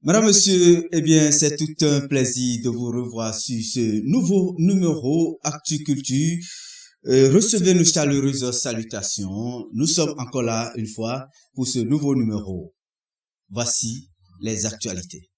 Madame, Monsieur, eh bien, c'est tout un plaisir de vous revoir sur ce nouveau numéro Actu-Culture. Recevez nos chaleureuses salutations. Nous sommes encore là une fois pour ce nouveau numéro. Voici les actualités.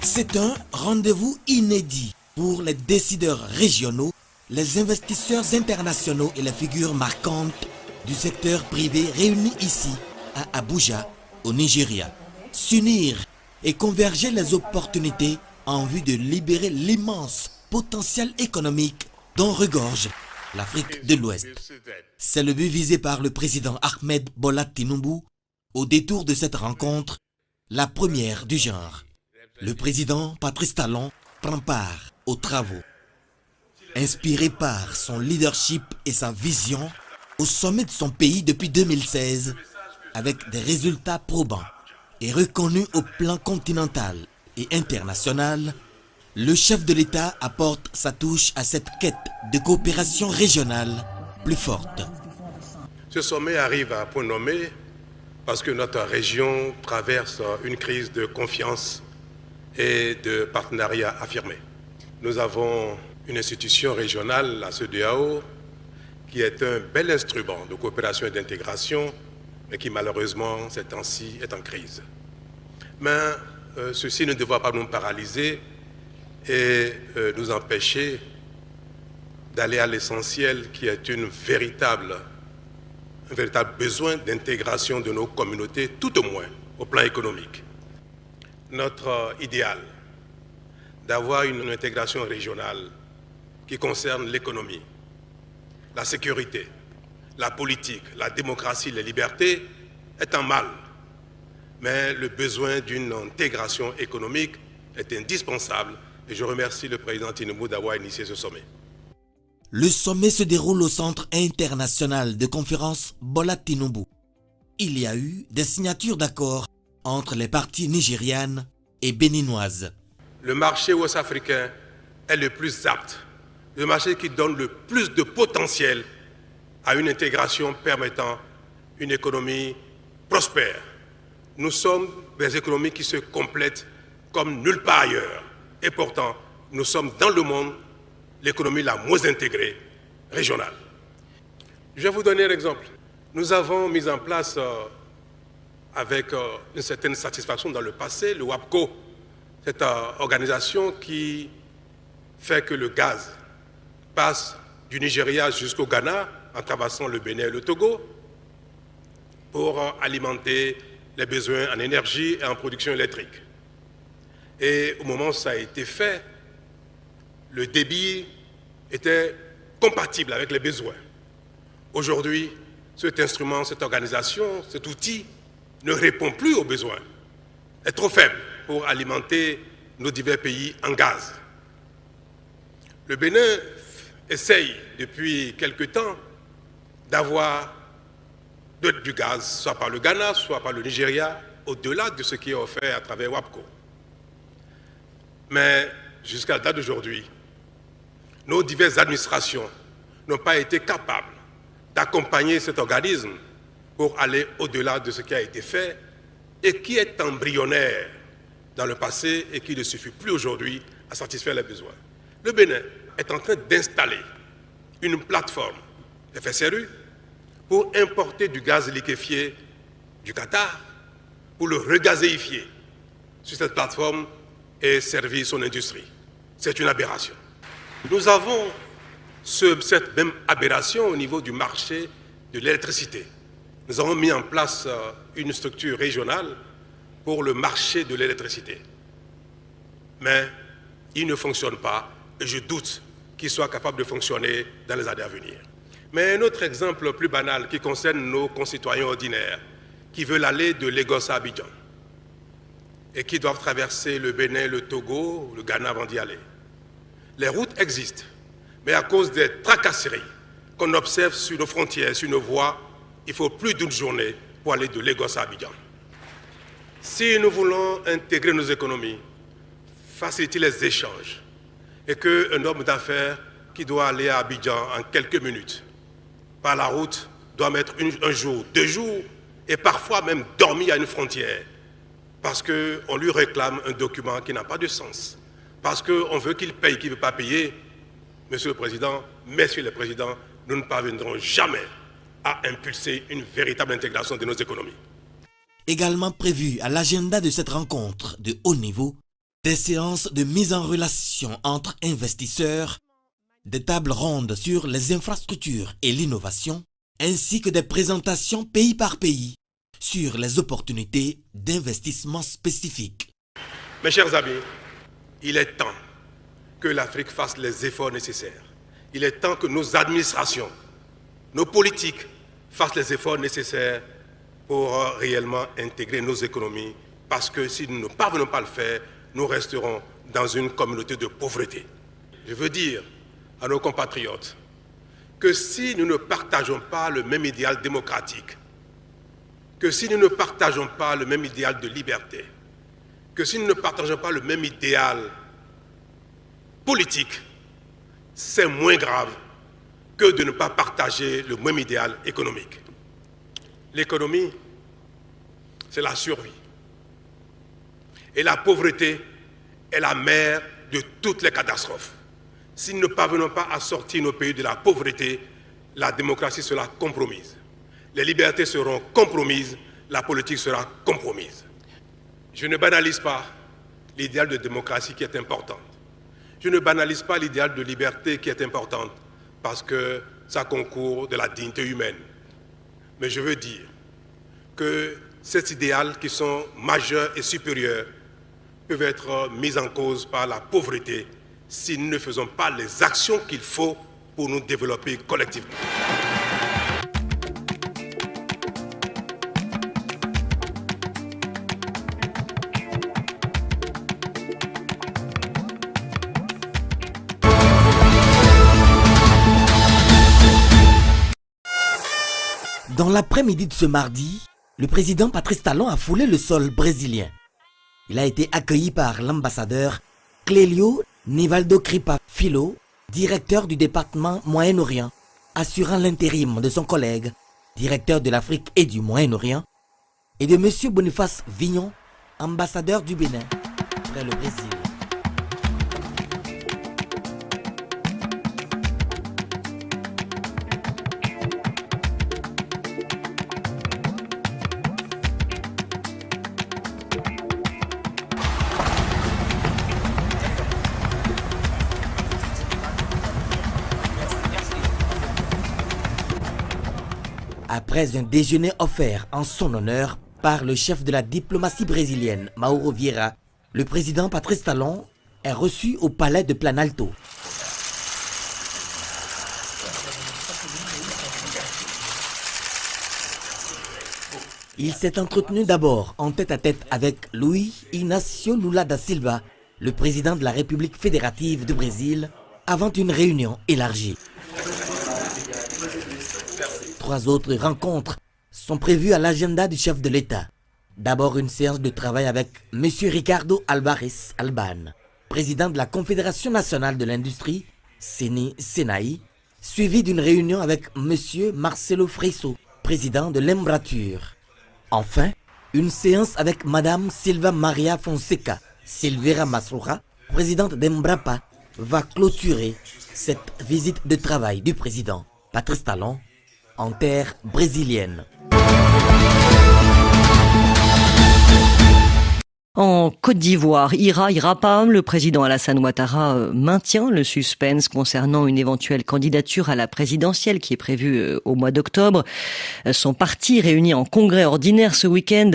C'est un rendez-vous inédit pour les décideurs régionaux, les investisseurs internationaux et les figures marquantes du secteur privé réunis ici, à Abuja, au Nigeria. S'unir et converger les opportunités en vue de libérer l'immense potentiel économique dont regorge l'Afrique de l'Ouest. C'est le but visé par le président Ahmed Bola Tinubu au détour de cette rencontre, la première du genre. Le président Patrice Talon prend part aux travaux. Inspiré par son leadership et sa vision au sommet de son pays depuis 2016, avec des résultats probants et reconnus au plan continental et international, le chef de l'État apporte sa touche à cette quête de coopération régionale plus forte. Ce sommet arrive à point nommé parce que notre région traverse une crise de confiance et de partenariat affirmé. Nous avons une institution régionale, la CEDEAO, qui est un bel instrument de coopération et d'intégration, mais qui malheureusement, ces temps-ci, est en crise. Mais ceci ne devra pas nous paralyser et nous empêcher d'aller à l'essentiel, qui est un véritable besoin d'intégration de nos communautés, tout au moins au plan économique. Notre idéal d'avoir une intégration régionale qui concerne l'économie, la sécurité, la politique, la démocratie, les libertés est en mal. Mais le besoin d'une intégration économique est indispensable et je remercie le président Tinubu d'avoir initié ce sommet. Le sommet se déroule au Centre international de conférence Bola Tinubu. Il y a eu des signatures d'accords entre les parties nigérianes et béninoises. Le marché ouest-africain est le plus apte, le marché qui donne le plus de potentiel à une intégration permettant une économie prospère. Nous sommes des économies qui se complètent comme nulle part ailleurs. Et pourtant, nous sommes dans le monde l'économie la moins intégrée régionale. Je vais vous donner un exemple. Nous avons mis en place avec une certaine satisfaction dans le passé, le WAPCO, cette organisation qui fait que le gaz passe du Nigeria jusqu'au Ghana en traversant le Bénin et le Togo pour alimenter les besoins en énergie et en production électrique. Et au moment où ça a été fait, le débit était compatible avec les besoins. Aujourd'hui, cet instrument, cette organisation, cet outil ne répond plus aux besoins, est trop faible pour alimenter nos divers pays en gaz. Le Bénin essaye depuis quelque temps d'avoir du gaz, soit par le Ghana, soit par le Nigeria, au-delà de ce qui est offert à travers WAPCO. Mais jusqu'à la date d'aujourd'hui, nos diverses administrations n'ont pas été capables d'accompagner cet organisme pour aller au-delà de ce qui a été fait et qui est embryonnaire dans le passé et qui ne suffit plus aujourd'hui à satisfaire les besoins. Le Bénin est en train d'installer une plateforme FSRU pour importer du gaz liquéfié du Qatar, pour le regazéifier sur cette plateforme et servir son industrie. C'est une aberration. Nous avons cette même aberration au niveau du marché de l'électricité. Nous avons mis en place une structure régionale pour le marché de l'électricité. Mais il ne fonctionne pas et je doute qui soit capable de fonctionner dans les années à venir. Mais un autre exemple plus banal qui concerne nos concitoyens ordinaires qui veulent aller de Lagos à Abidjan et qui doivent traverser le Bénin, le Togo, le Ghana avant d'y aller. Les routes existent, mais à cause des tracasseries qu'on observe sur nos frontières, sur nos voies, il faut plus d'une journée pour aller de Lagos à Abidjan. Si nous voulons intégrer nos économies, faciliter les échanges, et qu'un homme d'affaires qui doit aller à Abidjan en quelques minutes, par la route, doit mettre un jour, 2 jours, et parfois même dormir à une frontière, parce qu'on lui réclame un document qui n'a pas de sens, parce qu'on veut qu'il paye, qu'il ne veut pas payer. Monsieur le Président, Messieurs les Présidents, nous ne parviendrons jamais à impulser une véritable intégration de nos économies. Également prévu à l'agenda de cette rencontre de haut niveau, des séances de mise en relation entre investisseurs, des tables rondes sur les infrastructures et l'innovation, ainsi que des présentations pays par pays sur les opportunités d'investissement spécifiques. Mes chers amis, il est temps que l'Afrique fasse les efforts nécessaires. Il est temps que nos administrations, nos politiques fassent les efforts nécessaires pour réellement intégrer nos économies, parce que si nous ne parvenons pas à le faire, nous resterons dans une communauté de pauvreté. Je veux dire à nos compatriotes que si nous ne partageons pas le même idéal démocratique, que si nous ne partageons pas le même idéal de liberté, que si nous ne partageons pas le même idéal politique, c'est moins grave que de ne pas partager le même idéal économique. L'économie, c'est la survie. Et la pauvreté est la mère de toutes les catastrophes. Si nous ne parvenons pas à sortir nos pays de la pauvreté, la démocratie sera compromise. Les libertés seront compromises, la politique sera compromise. Je ne banalise pas l'idéal de démocratie qui est important. Je ne banalise pas l'idéal de liberté qui est important parce que ça concourt de la dignité humaine. Mais je veux dire que ces idéaux qui sont majeurs et supérieurs peuvent être mis en cause par la pauvreté si nous ne faisons pas les actions qu'il faut pour nous développer collectivement. Dans l'après-midi de ce mardi, le président Patrice Talon a foulé le sol brésilien. Il a été accueilli par l'ambassadeur Clélio Nivaldo Cripa Filho, directeur du département Moyen-Orient, assurant l'intérim de son collègue, directeur de l'Afrique et du Moyen-Orient, et de M. Boniface Vignon, ambassadeur du Bénin, près le Brésil. Après un déjeuner offert en son honneur par le chef de la diplomatie brésilienne, Mauro Vieira, le président Patrice Talon est reçu au palais de Planalto. Il s'est entretenu d'abord en tête-à-tête avec Luiz Inácio Lula da Silva, le président de la République fédérative du Brésil, avant une réunion élargie. 3 autres rencontres sont prévues à l'agenda du chef de l'État. D'abord une séance de travail avec M. Ricardo Alvarez Alban, président de la Confédération nationale de l'industrie, CNI-SENAI, suivie d'une réunion avec M. Marcelo Freixo, président de l'Embratur. Enfin, une séance avec Mme Silva Maria Fonseca Silveira Masroja, présidente d'Embrapa, va clôturer cette visite de travail du président Patrice Talon en terre brésilienne. En Côte d'Ivoire, ira pas, le président Alassane Ouattara maintient le suspense concernant une éventuelle candidature à la présidentielle qui est prévue au mois d'octobre. Son parti, réuni en congrès ordinaire ce week-end,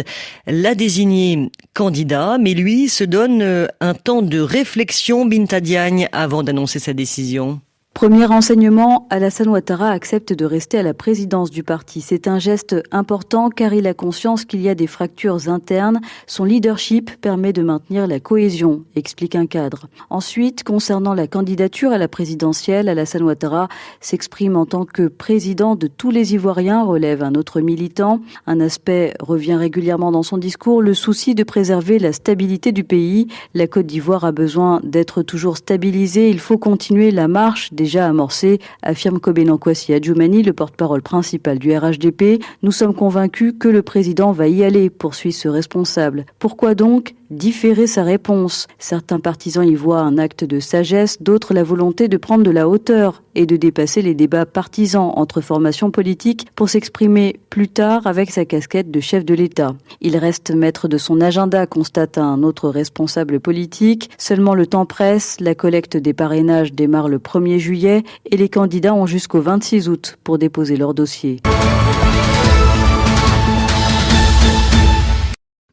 l'a désigné candidat, mais lui se donne un temps de réflexion, Binta Diagne, avant d'annoncer sa décision. Premier renseignement, Alassane Ouattara accepte de rester à la présidence du parti. C'est un geste important car il a conscience qu'il y a des fractures internes. Son leadership permet de maintenir la cohésion, explique un cadre. Ensuite, concernant la candidature à la présidentielle, Alassane Ouattara s'exprime en tant que président de tous les Ivoiriens, relève un autre militant. Un aspect revient régulièrement dans son discours, le souci de préserver la stabilité du pays. La Côte d'Ivoire a besoin d'être toujours stabilisée. Il faut continuer la marche déjà amorcée, affirme Kobenan Kwasi Adjoumani, le porte-parole principal du RHDP. Nous sommes convaincus que le président va y aller, poursuit ce responsable. Pourquoi donc différer sa réponse? Certains partisans y voient un acte de sagesse, d'autres la volonté de prendre de la hauteur et de dépasser les débats partisans entre formations politiques pour s'exprimer plus tard avec sa casquette de chef de l'État. Il reste maître de son agenda, constate un autre responsable politique. Seulement le temps presse, la collecte des parrainages démarre le 1er juillet et les candidats ont jusqu'au 26 août pour déposer leur dossier.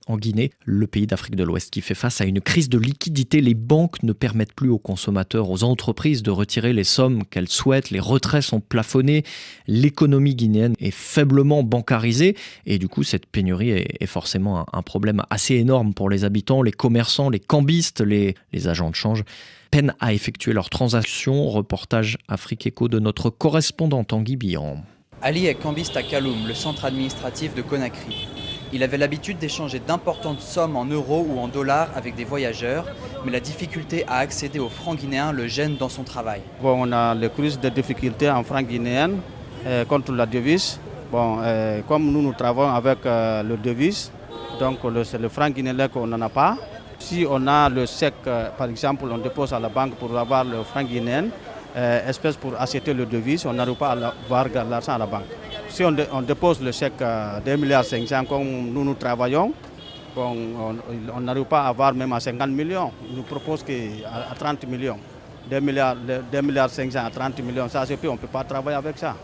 En Guinée, le pays d'Afrique de l'Ouest qui fait face à une crise de liquidité, les banques ne permettent plus aux consommateurs, aux entreprises de retirer les sommes qu'elles souhaitent. Les retraits sont plafonnés, l'économie guinéenne est faiblement bancarisée et du coup cette pénurie est forcément un problème assez énorme pour les habitants, les commerçants, les cambistes, les agents de change peinent à effectuer leurs transactions. Reportage Afrique Éco de notre correspondant Tanguy Bihan. Ali est cambiste à Kaloum, le centre administratif de Conakry. Il avait l'habitude d'échanger d'importantes sommes en euros ou en dollars avec des voyageurs, mais la difficulté à accéder aux francs guinéens le gêne dans son travail. On a les crises de difficultés en francs guinéens contre la devise. Comme nous travaillons avec le devise, donc c'est le franc guinéen qu'on n'en a pas. Si on a le chèque, par exemple, on dépose à la banque pour avoir le franc guinéen, espèce pour acheter le devise, on n'arrive pas à avoir l'argent à la banque. Si on dépose le chèque de 2,5 milliards comme nous travaillons, on n'arrive pas à avoir même à 50 millions. On nous propose qu'à 30 millions. 2,5 milliards à 30 millions, ça c'est peu, on ne peut pas travailler avec ça.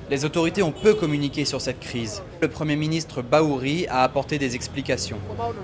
Les autorités ont peu communiqué sur cette crise. Le Premier ministre Bahouri a apporté des explications.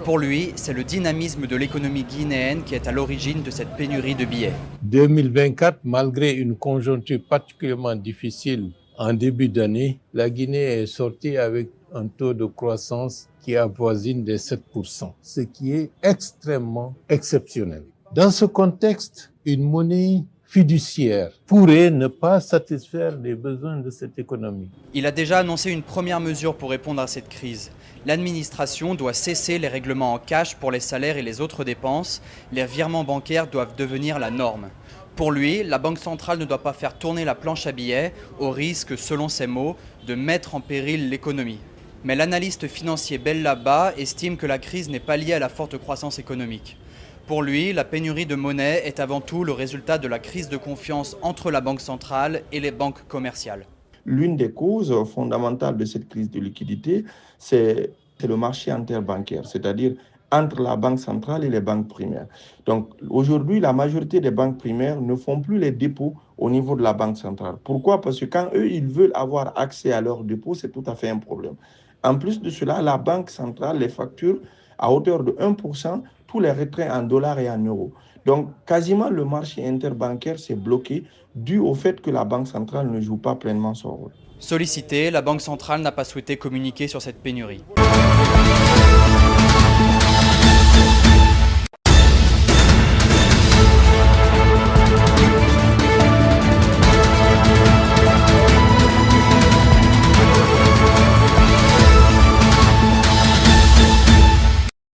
Pour lui, c'est le dynamisme de l'économie guinéenne qui est à l'origine de cette pénurie de billets. 2024, malgré une conjoncture particulièrement difficile en début d'année, la Guinée est sortie avec un taux de croissance qui avoisine des 7%, ce qui est extrêmement exceptionnel. Dans ce contexte, une monnaie fiduciaire pourrait ne pas satisfaire les besoins de cette économie. Il a déjà annoncé une première mesure pour répondre à cette crise. L'administration doit cesser les règlements en cash pour les salaires et les autres dépenses. Les virements bancaires doivent devenir la norme. Pour lui, la Banque centrale ne doit pas faire tourner la planche à billets au risque, selon ses mots, de mettre en péril l'économie. Mais l'analyste financier Bellaba estime que la crise n'est pas liée à la forte croissance économique. Pour lui, la pénurie de monnaie est avant tout le résultat de la crise de confiance entre la Banque centrale et les banques commerciales. L'une des causes fondamentales de cette crise de liquidité, c'est le marché interbancaire, c'est-à-dire entre la Banque centrale et les banques primaires. Donc aujourd'hui, la majorité des banques primaires ne font plus les dépôts au niveau de la Banque centrale. Pourquoi? Parce que quand eux, ils veulent avoir accès à leurs dépôts, c'est tout à fait un problème. En plus de cela, la Banque centrale les facture à hauteur de 1% tous les retraits en dollars et en euros. Donc quasiment le marché interbancaire s'est bloqué dû au fait que la Banque centrale ne joue pas pleinement son rôle. Sollicitée, la Banque centrale n'a pas souhaité communiquer sur cette pénurie.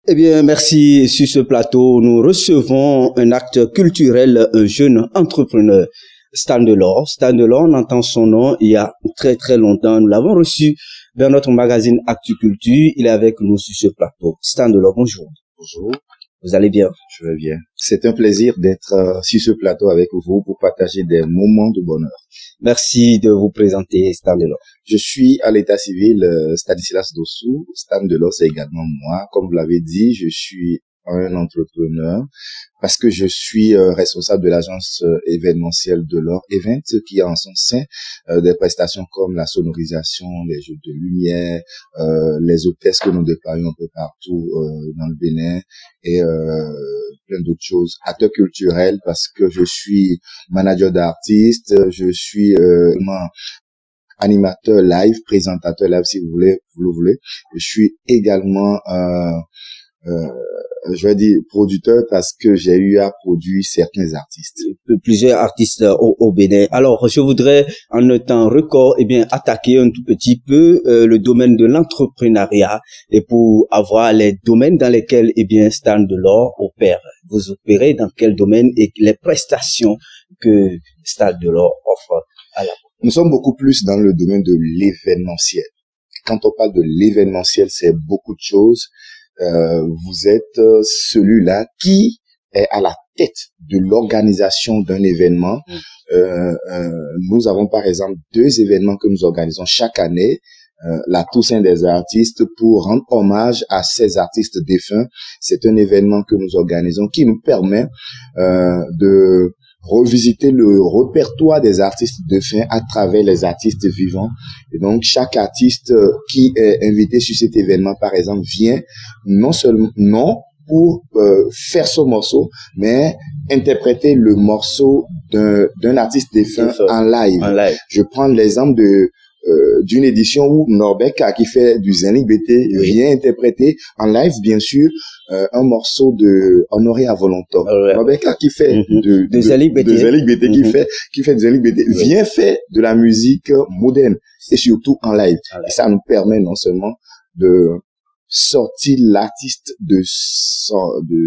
Eh bien, merci. Sur ce plateau, nous recevons un acte culturel, un jeune entrepreneur, Stan Delors. Stan Delors, on entend son nom il y a très très longtemps. Nous l'avons reçu dans notre magazine Actu-Culture. Il est avec nous sur ce plateau. Stan Delors, bonjour. Bonjour. Vous allez bien? Je vais bien. C'est un plaisir d'être sur ce plateau avec vous pour partager des moments de bonheur. Merci de vous présenter, Stan Delors. Je suis à l'état civil Stanislas Dossou. Stan Delors, c'est également moi. Comme vous l'avez dit, je suis un entrepreneur parce que je suis responsable de l'agence événementielle Delors Event qui a en son sein des prestations comme la sonorisation, les jeux de lumière, les hôtesses que nous déployons un peu partout dans le Bénin et plein d'autres choses. Acteur culturel parce que je suis manager d'artistes, je suis animateur live, présentateur live si vous le voulez. Je suis également je vais dire producteur parce que j'ai eu à produire certains artistes. Plusieurs artistes au Bénin. Alors, je voudrais, en un temps record, attaquer un tout petit peu le domaine de l'entrepreneuriat et pour avoir les domaines dans lesquels, Stan Delors opère. Vous opérez dans quel domaine et les prestations que Stan Delors offre à la... Nous sommes beaucoup plus dans le domaine de l'événementiel. Quand on parle de l'événementiel, c'est beaucoup de choses. Vous êtes celui-là qui est à la tête de l'organisation d'un événement. Nous avons par exemple 2 événements que nous organisons chaque année. La Toussaint des artistes pour rendre hommage à ces artistes défunts. C'est un événement que nous organisons qui nous permet de revisiter le répertoire des artistes défunts à travers les artistes vivants. Et donc, chaque artiste qui est invité sur cet événement, par exemple, vient non seulement pour faire son morceau, mais interpréter le morceau d'un artiste défunt en live. Je prends l'exemple d'une édition où Norbeka, qui fait du Zenlik BT, vient interpréter en live, bien sûr, un morceau de Honoré à Volonto. Norbeka, qui fait de Zenlik BT, qui fait du Zenlik BT, vient faire de la musique moderne et surtout en live. Et ça nous permet non seulement de sortir l'artiste de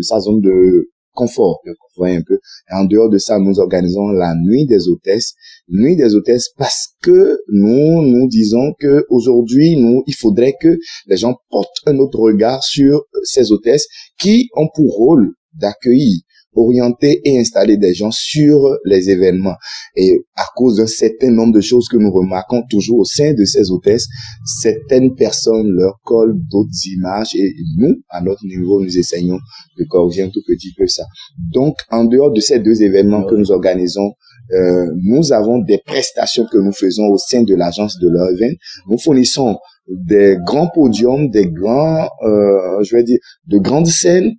sa zone de confort, vous voyez un peu. Et en dehors de ça, nous organisons la nuit des hôtesses. Nuit des hôtesses parce que nous disons que aujourd'hui, il faudrait que les gens portent un autre regard sur ces hôtesses qui ont pour rôle d'accueillir, orienter et installer des gens sur les événements. Et à cause d'un certain nombre de choses que nous remarquons toujours au sein de ces hôtesses, certaines personnes leur collent d'autres images et nous, à notre niveau, nous essayons de corriger un tout petit peu ça. Donc, en dehors de ces 2 événements que nous organisons, nous avons des prestations que nous faisons au sein de l'agence de l'Euven. Nous fournissons des grands podiums, des grands, de grandes scènes,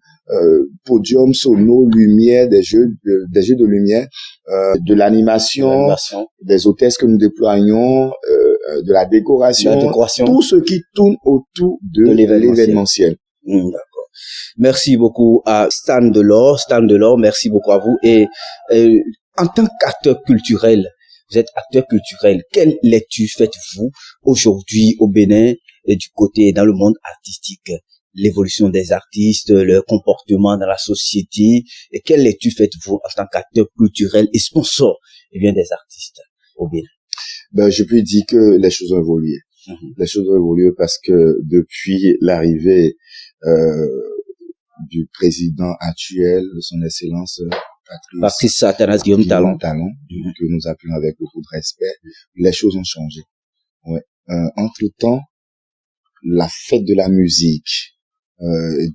podium, sono, lumière, des jeux de lumière, de l'animation, des hôtesses que nous déployons, de la décoration, tout ce qui tourne autour de l'événementiel. D'accord. Merci beaucoup à Stan Delors. Stan Delors, merci beaucoup à vous. Et en tant qu'acteur culturel, vous êtes acteur culturel, quelle lecture faites-vous aujourd'hui au Bénin et du côté dans le monde artistique? L'évolution des artistes, leur comportement dans la société, et quelle lecture faites-vous en tant qu'acteur culturel et sponsor des artistes au Bénin? Je peux dire que les choses ont évolué. Les choses ont évolué parce que depuis l'arrivée du président actuel, de son excellence Patrice Athanase Guillaume Talon, que nous appelons avec beaucoup de respect, les choses ont changé. Entre-temps, la fête de la musique,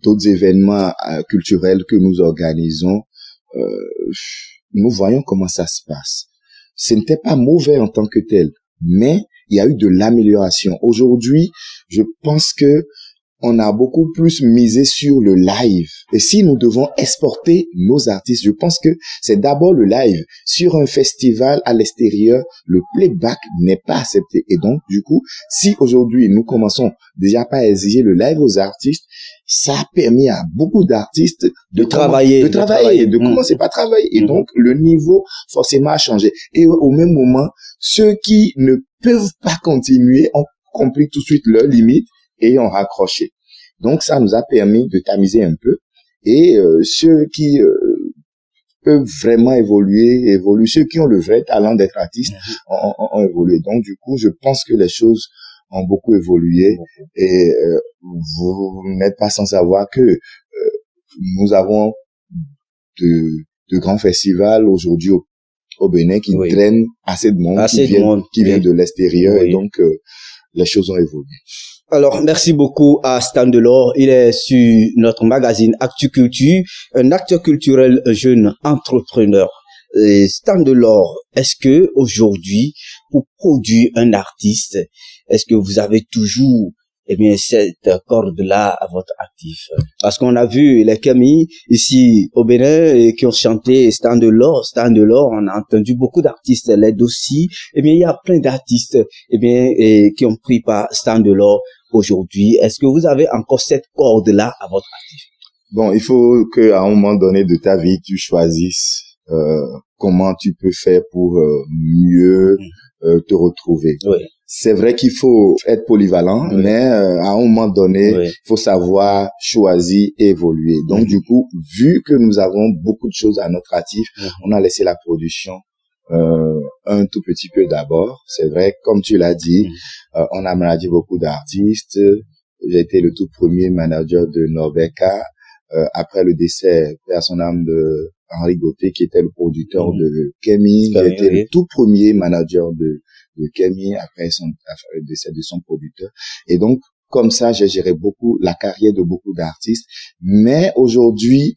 d'autres événements culturels que nous organisons, nous voyons comment ça se passe. Ce n'était pas mauvais en tant que tel, mais il y a eu de l'amélioration. Aujourd'hui, je pense que on a beaucoup plus misé sur le live. Et si nous devons exporter nos artistes, je pense que c'est d'abord le live. Sur un festival à l'extérieur, le playback n'est pas accepté. Et donc, du coup, si aujourd'hui nous commençons déjà par exiger le live aux artistes, ça a permis à beaucoup d'artistes de commencer par travailler. Et donc, le niveau forcément a changé. Et au même moment, ceux qui ne peuvent pas continuer ont compris tout de suite leurs limites et ont raccroché. Donc, ça nous a permis de tamiser un peu. Et ceux qui peuvent vraiment évoluer. Ceux qui ont le vrai talent d'être artistes ont évolué. Donc, du coup, je pense que les choses ont beaucoup évolué. Et vous n'êtes pas sans savoir que nous avons de grands festivals aujourd'hui au Bénin qui drainent assez de monde, qui viennent de l'extérieur. Et donc, les choses ont évolué. Alors, merci beaucoup à Stan Delors. Il est sur notre magazine Actu Culture, un acteur culturel, un jeune entrepreneur. Et Stan Delors, est-ce que aujourd'hui, pour produire un artiste, est-ce que vous avez toujours cette corde-là à votre actif? Parce qu'on a vu les Kémi ici au Bénin qui ont chanté Stand de l'or, on a entendu beaucoup d'artistes, les Dossi, il y a plein d'artistes, qui ont pris par Stand de l'or aujourd'hui. Est-ce que vous avez encore cette corde-là à votre actif? Bon, il faut qu'à un moment donné de ta vie, tu choisisses comment tu peux faire pour mieux te retrouver. Oui. C'est vrai qu'il faut être polyvalent, oui. mais à un moment donné, il faut savoir choisir et évoluer. Donc du coup, vu que nous avons beaucoup de choses à notre actif, on a laissé la production un tout petit peu d'abord. C'est vrai, comme tu l'as dit, on a managé beaucoup d'artistes. J'ai été le tout premier manager de Norbeka. Après le décès, père son âme, de Henri Gauthier, qui était le producteur de Kémi. J'ai été le tout premier manager de Kémi après le décès de son producteur. Et donc, comme ça, j'ai géré beaucoup la carrière de beaucoup d'artistes. Mais aujourd'hui,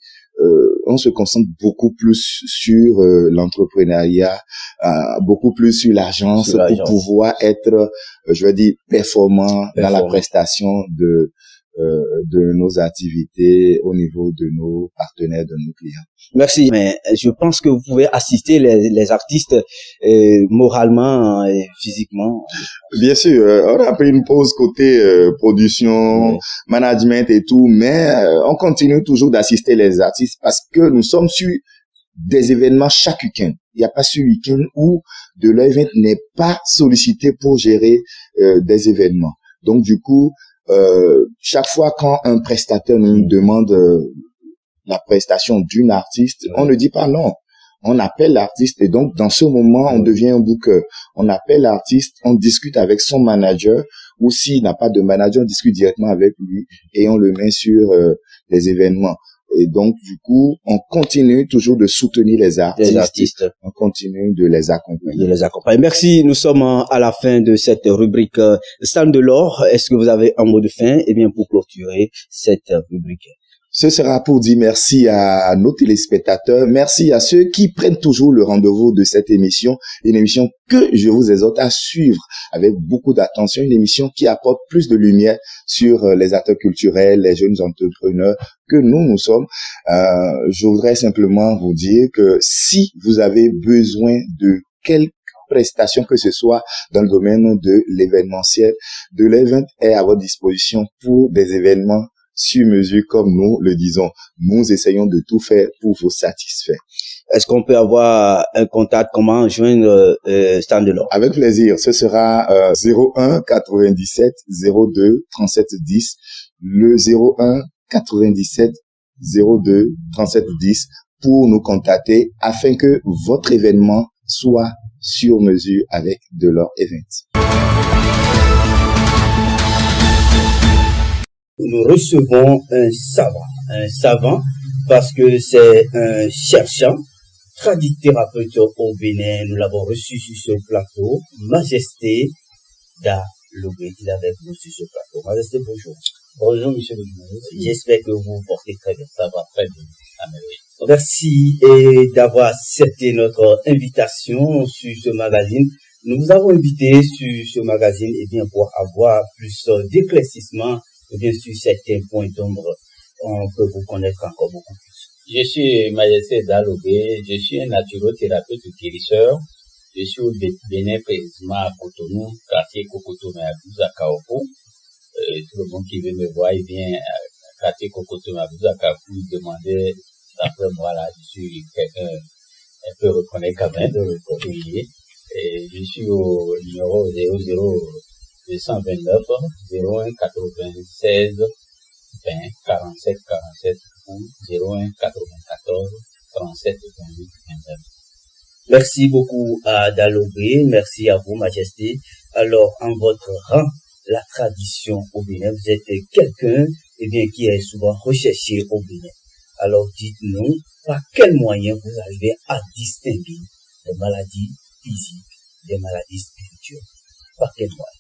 on se concentre beaucoup plus sur l'entrepreneuriat, beaucoup plus sur l'agence pour pouvoir être, je vais dire, performant dans la prestation de nos activités au niveau de nos partenaires, de nos clients. Merci, mais je pense que vous pouvez assister les artistes moralement et physiquement. Bien sûr, on a pris une pause côté production, management et tout, mais on continue toujours d'assister les artistes parce que nous sommes sur des événements chaque week-end. Il n'y a pas ce week-end où de l'event n'est pas sollicité pour gérer des événements. Donc du coup, chaque fois quand un prestataire nous demande la prestation d'une artiste, on ne dit pas non. On appelle l'artiste et donc dans ce moment, on devient un booker. On appelle l'artiste, on discute avec son manager ou s'il n'a pas de manager, on discute directement avec lui et on le met sur les événements. Et donc, du coup, on continue toujours de soutenir les artistes. On continue de les accompagner. Merci. Nous sommes à la fin de cette rubrique Stand de l'or. Est-ce que vous avez un mot de fin? Pour clôturer cette rubrique. Ce sera pour dire merci à nos téléspectateurs, merci à ceux qui prennent toujours le rendez-vous de cette émission, une émission que je vous exhorte à suivre avec beaucoup d'attention, une émission qui apporte plus de lumière sur les acteurs culturels, les jeunes entrepreneurs que nous sommes. Je voudrais simplement vous dire que si vous avez besoin de quelque prestation que ce soit dans le domaine de l'événementiel, de l'event est à votre disposition pour des événements sur mesure, comme nous le disons. Nous essayons de tout faire pour vous satisfaire. Est-ce qu'on peut avoir un contact? Comment joindre Stand de l'or? Avec plaisir. Ce sera 01 97 02 37 10. Le 01 97 02 37 10 pour nous contacter afin que votre événement soit sur mesure avec de l'or event. Nous recevons un savant parce que c'est un cherchant, tradithérapeute au Bénin. Nous l'avons reçu sur ce plateau. Majesté Dalobé, il est avec nous sur ce plateau. Majesté, bonjour. Bonjour, monsieur le journaliste. J'espère que vous vous portez très bien. Ça va très bien. Merci d'avoir accepté notre invitation sur ce magazine. Nous vous avons invité sur ce magazine pour avoir plus d'éclaircissement sur certains points d'ombre. On peut vous connaître encore beaucoup plus. Je suis Majesté Dalobé, je suis un naturothérapeute guérisseur. Je suis au Bénin précisément à Cotonou, quartier Kokotomé à Kaopo. Tout le monde qui veut me voir, il vient à quartier Kokotomé à Kaopo demander. Après moi, là, je suis quelqu'un un peu reconnu quand même. Et je suis au numéro 229 01 96 20 47 47 ou 01 94 37 28 29. Merci beaucoup à Dalobé, merci à vous, Majesté. Alors, en votre rang, la tradition au Bénin, vous êtes quelqu'un qui est souvent recherché au Bénin. Alors, dites-nous, par quels moyens vous arrivez à distinguer les maladies physiques des maladies spirituelles? Par quels moyens?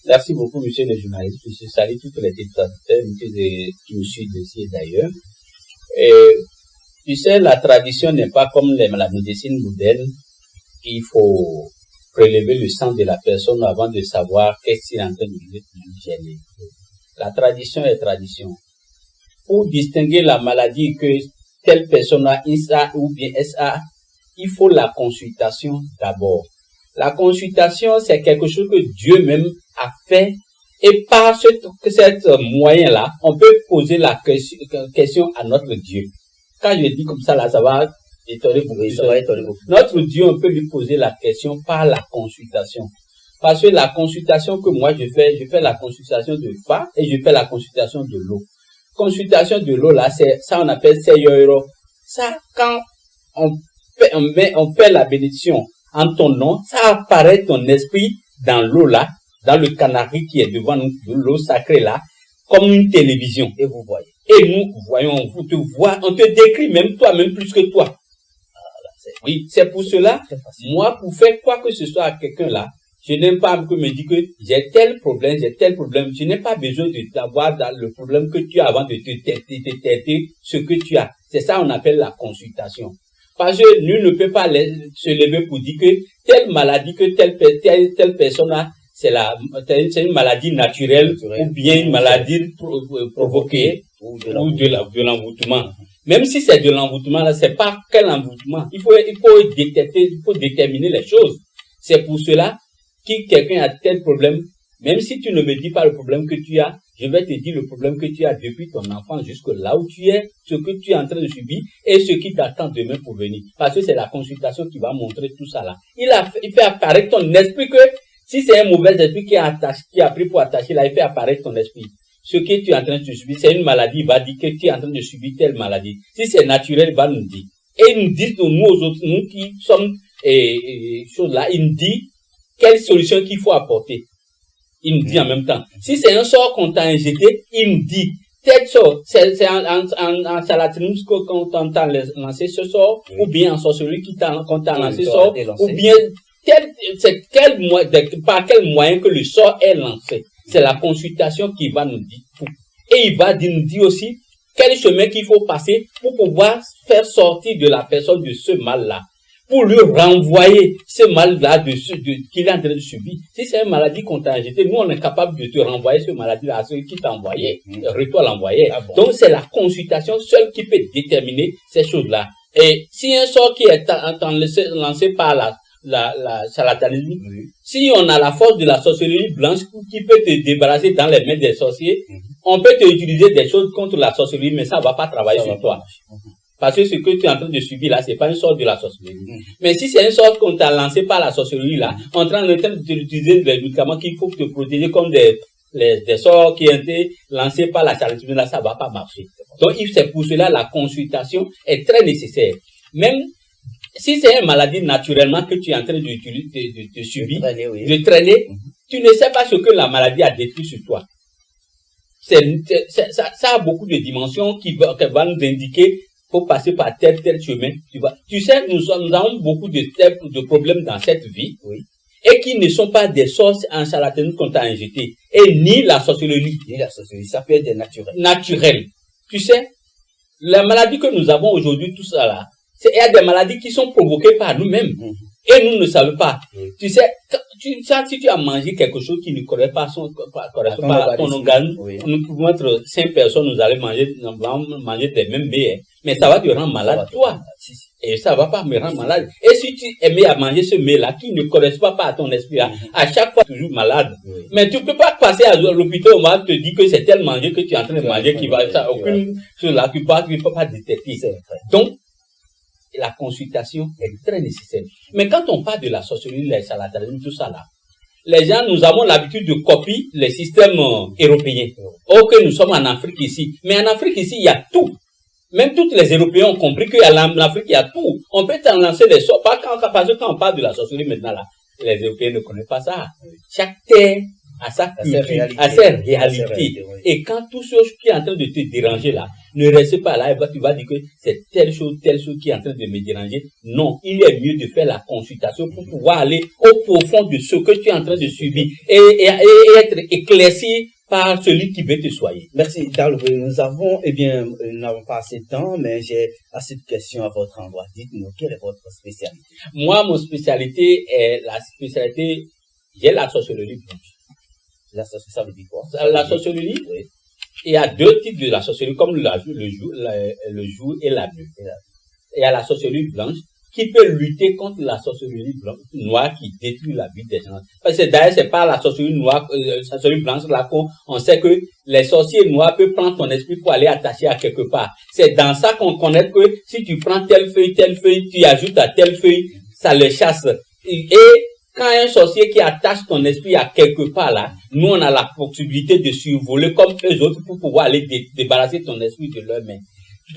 Merci beaucoup, monsieur le journaliste. Je salue toutes les téléspectateurs qui me suivent ici d'ailleurs. Tu sais, la tradition n'est pas comme la médecine moderne. Il faut prélever le sang de la personne avant de savoir qu'est-ce qu'il est en train de gêner. la tradition est tradition. Pour distinguer la maladie que telle personne a INSA ou bien SA, il faut la consultation d'abord. La consultation, c'est quelque chose que Dieu même a fait. Et par ce moyen-là, on peut poser la question à notre Dieu. Quand je dis comme ça, là, ça va étonner beaucoup. Notre Dieu, on peut lui poser la question par la consultation. Parce que la consultation que moi je fais la consultation de fa et je fais la consultation de l'eau. Consultation de l'eau, là, c'est, ça on appelle Seyoiro. Ça, quand on fait la bénédiction en ton nom, ça apparaît ton esprit dans l'eau là, dans le canari qui est devant nous, de l'eau sacrée là, comme une télévision. Et vous voyez. Et nous voyons, on te voit, on te décrit même toi-même plus que toi. Oui, c'est pour cela, moi, pour faire quoi que ce soit à quelqu'un là, je n'aime pas que me dire que j'ai tel problème. Je n'ai pas besoin d'avoir le problème que tu as avant de te traiter ce que tu as. C'est ça on appelle la consultation. Parce que nul ne peut pas se lever pour dire que telle maladie que telle personne a, c'est une maladie naturelle ou bien une maladie provoquée ou de l'envoûtement. Même si c'est de l'envoûtement, là, c'est pas quel envoûtement. Il faut déterminer les choses. C'est pour cela que quelqu'un a tel problème, même si tu ne me dis pas le problème que tu as, je vais te dire le problème que tu as depuis ton enfant jusque là où tu es, ce que tu es en train de subir et ce qui t'attend demain pour venir. Parce que c'est la consultation qui va montrer tout ça là. Il fait apparaître ton esprit que, si c'est un mauvais esprit qui a pris pour attacher là, il fait apparaître ton esprit. Ce que tu es en train de subir, c'est une maladie, il va dire que tu es en train de subir telle maladie. Si c'est naturel, il va nous dire. Et il nous dit, nous aux autres, nous qui sommes, choses là, il nous dit quelle solution qu'il faut apporter. Il nous dit en même temps. Si c'est un sort qu'on t'a injecté, il nous dit, tel sort, c'est en salatinisme qu'on t'a lancé ce sort, ou bien en sorcellerie qu'on t'a lancé ce sort, ou bien par quel moyen que le sort est lancé. C'est la consultation qui va nous dire tout. Et il va nous dire aussi quel chemin qu'il faut passer pour pouvoir faire sortir de la personne de ce mal-là. Pour lui renvoyer ce mal-là qu'il est en train de subir. Si c'est une maladie qu'on t'a injectée, nous on est capable de te renvoyer ce maladie-là à celui qui t'a envoyé. Retour l'envoyer. Ah bon. Donc c'est la consultation seule qui peut déterminer ces choses-là. Et si un sort qui est lancé par la charlatanisme, si on a la force de la sorcellerie blanche qui peut te débarrasser dans les mains des sorciers, on peut te utiliser des choses contre la sorcellerie, mais ça va pas travailler sur toi. Parce que ce que tu es en train de subir là, c'est pas une sorte de la sorcellerie. Mais si c'est une sorte qu'on t'a lancé par la sorcellerie là, en train d'utiliser des médicaments qu'il faut te protéger comme des sorts qui ont été lancés par la charlatanisme là, ça va pas marcher. Donc, c'est pour cela la consultation est très nécessaire. Même si c'est une maladie naturellement que tu es en train de subir, de traîner, tu ne sais pas ce que la maladie a détruit sur toi. Ça a beaucoup de dimensions qui va nous indiquer faut passer par tel chemin. Tu sais, nous avons beaucoup de problèmes dans cette vie, et qui ne sont pas des sorts en charlatanisme qu'on t'a injecté, et ni la sorcellerie. Ça peut être des naturels. Tu sais, la maladie que nous avons aujourd'hui, tout ça là, il y a des maladies qui sont provoquées par nous-mêmes. Et nous ne savons pas. Tu sais, si tu as mangé quelque chose qui ne correspond pas à ton organe, nous pouvons être 5 personnes, nous allons manger des mêmes mets, mais ça va te rendre malade, toi. Et ça va pas me rendre malade. Et si tu aimais à manger ce mets-là, qui ne correspond pas à ton esprit, à chaque fois, toujours malade. Mais tu peux pas passer à l'hôpital, on va te dire que c'est tel manger que tu es en train de manger qui va, ça, aucune chose là, tu peux pas détecter. Donc, la consultation est très nécessaire. Mais quand on parle de la sorcellerie, les charlatanisme, tout ça là, les gens, nous avons l'habitude de copier les systèmes européens. Ok, nous sommes en Afrique ici. Mais en Afrique ici, il y a tout. Même tous les Européens ont compris qu'en Afrique, il y a tout. On peut t'en lancer des sorts. Parce que quand on parle de la sorcellerie maintenant là, les Européens ne connaissent pas ça. Chaque terre a sa réalité. Et quand tout ce qui est en train de te déranger là, ne reste pas là, tu vas dire que c'est telle chose qui est en train de me déranger. Non, il est mieux de faire la consultation pour pouvoir aller au profond de ce que tu es en train de subir et être éclairci par celui qui veut te soigner. Merci, Dalobé. Nous n'avons pas assez de temps, mais j'ai assez de questions à votre endroit. Dites-nous, quelle est votre spécialité? Moi, mon spécialité est j'ai la sorcellerie blanche. Ça veut dire quoi? La sorcellerie, oui. Il y a deux types de la sorcellerie, comme le jour et la nuit. Il y a la sorcellerie blanche, qui peut lutter contre la sorcellerie noire qui détruit la vie des gens. Parce que d'ailleurs, c'est pas la sorcellerie noire, sorcellerie blanche, là qu'on sait que les sorciers noirs peuvent prendre ton esprit pour aller attacher à quelque part. C'est dans ça qu'on connaît que si tu prends telle feuille, tu ajoutes à telle feuille, ça le chasse. Et quand un sorcier qui attache ton esprit à quelque part là, nous on a la possibilité de survoler comme eux autres pour pouvoir aller débarrasser ton esprit de leurs mains.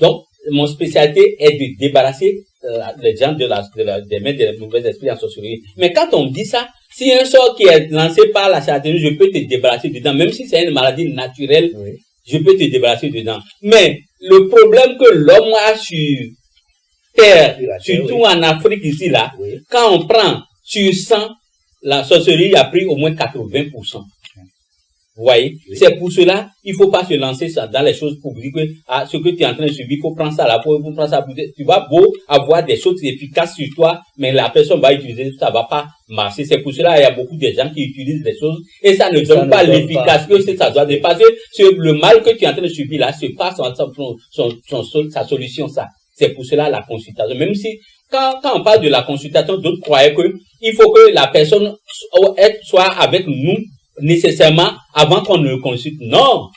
Donc, mon spécialité est de débarrasser les gens des mains des mauvais esprits en sorcellerie. Mais quand on me dit ça, si un sort qui est lancé par la charlatanerie, je peux te débarrasser dedans. Même si c'est une maladie naturelle, oui, je peux te débarrasser dedans. Mais le problème que l'homme a sur terre, surtout oui, en Afrique ici là, oui, quand on prend sur 100, la sorcellerie a pris au moins 80%. Vous voyez, oui, c'est pour cela, il faut pas se lancer dans les choses pour dire que ce que tu es en train de subir, il faut prendre ça là, faut prendre ça. Tu vas beau avoir des choses efficaces sur toi, mais la personne va utiliser, ça va pas marcher. C'est pour cela il y a beaucoup de gens qui utilisent des choses et ça ne donne pas l'efficacité que ça doit dépasser. Le mal que tu es en train de subir là, c'est pas sa solution ça. C'est pour cela la consultation. Même si quand on parle de la consultation, d'autres croyaient que il faut que la personne soit avec nous nécessairement avant qu'on ne le consulte. Non,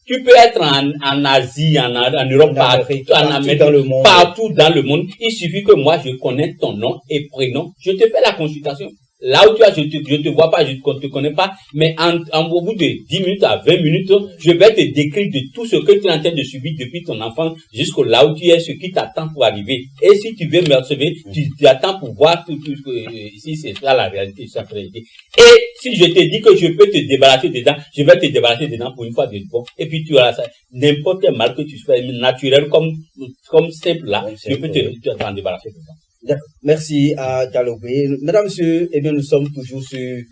tu peux être en Asie, en Europe, en Amérique, partout dans le monde. Il suffit que moi je connaisse ton nom et prénom, je te fais la consultation. Là où tu as, je te vois pas, je ne te connais pas, mais au bout de 10 minutes à 20 minutes, je vais te décrire de tout ce que tu es en train de subir depuis ton enfance jusqu'au là où tu es, ce qui t'attend pour arriver. Et si tu veux me recevoir, tu attends pour voir si c'est ça la réalité, c'est la réalité. Et si je te dis que je peux te débarrasser dedans, je vais te débarrasser dedans pour une fois de bon. Et puis tu auras ça. N'importe quel mal que tu fais, naturel comme simple là, oui, je peux t'en débarrasser dedans. D'accord. Merci à Dialobé. Mesdames, Messieurs, eh bien, nous sommes toujours sur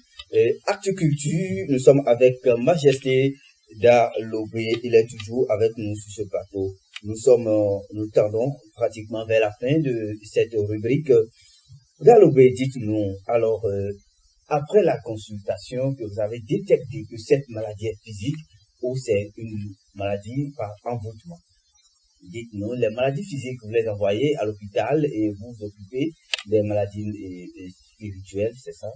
Actu-Culture. Nous sommes avec Majesté Dialobé. Il est toujours avec nous sur ce plateau. Nous tendons pratiquement vers la fin de cette rubrique. Dialobé, dites-nous, alors, après la consultation que vous avez détecté que cette maladie est physique ou c'est une maladie par envoûtement. Dites-nous, les maladies physiques, vous les envoyez à l'hôpital et vous vous occupez des maladies spirituelles, c'est ça?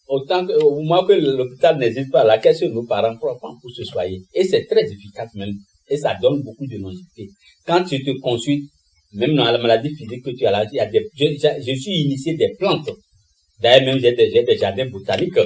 Au moins que l'hôpital n'hésite pas à la question de nos parents prennent pour se soigner. Et c'est très efficace même. Et ça donne beaucoup de longévité. Quand tu te consultes, même dans la maladie physique que tu as là, il y a je suis initié des plantes. D'ailleurs, même j'ai des jardins botaniques.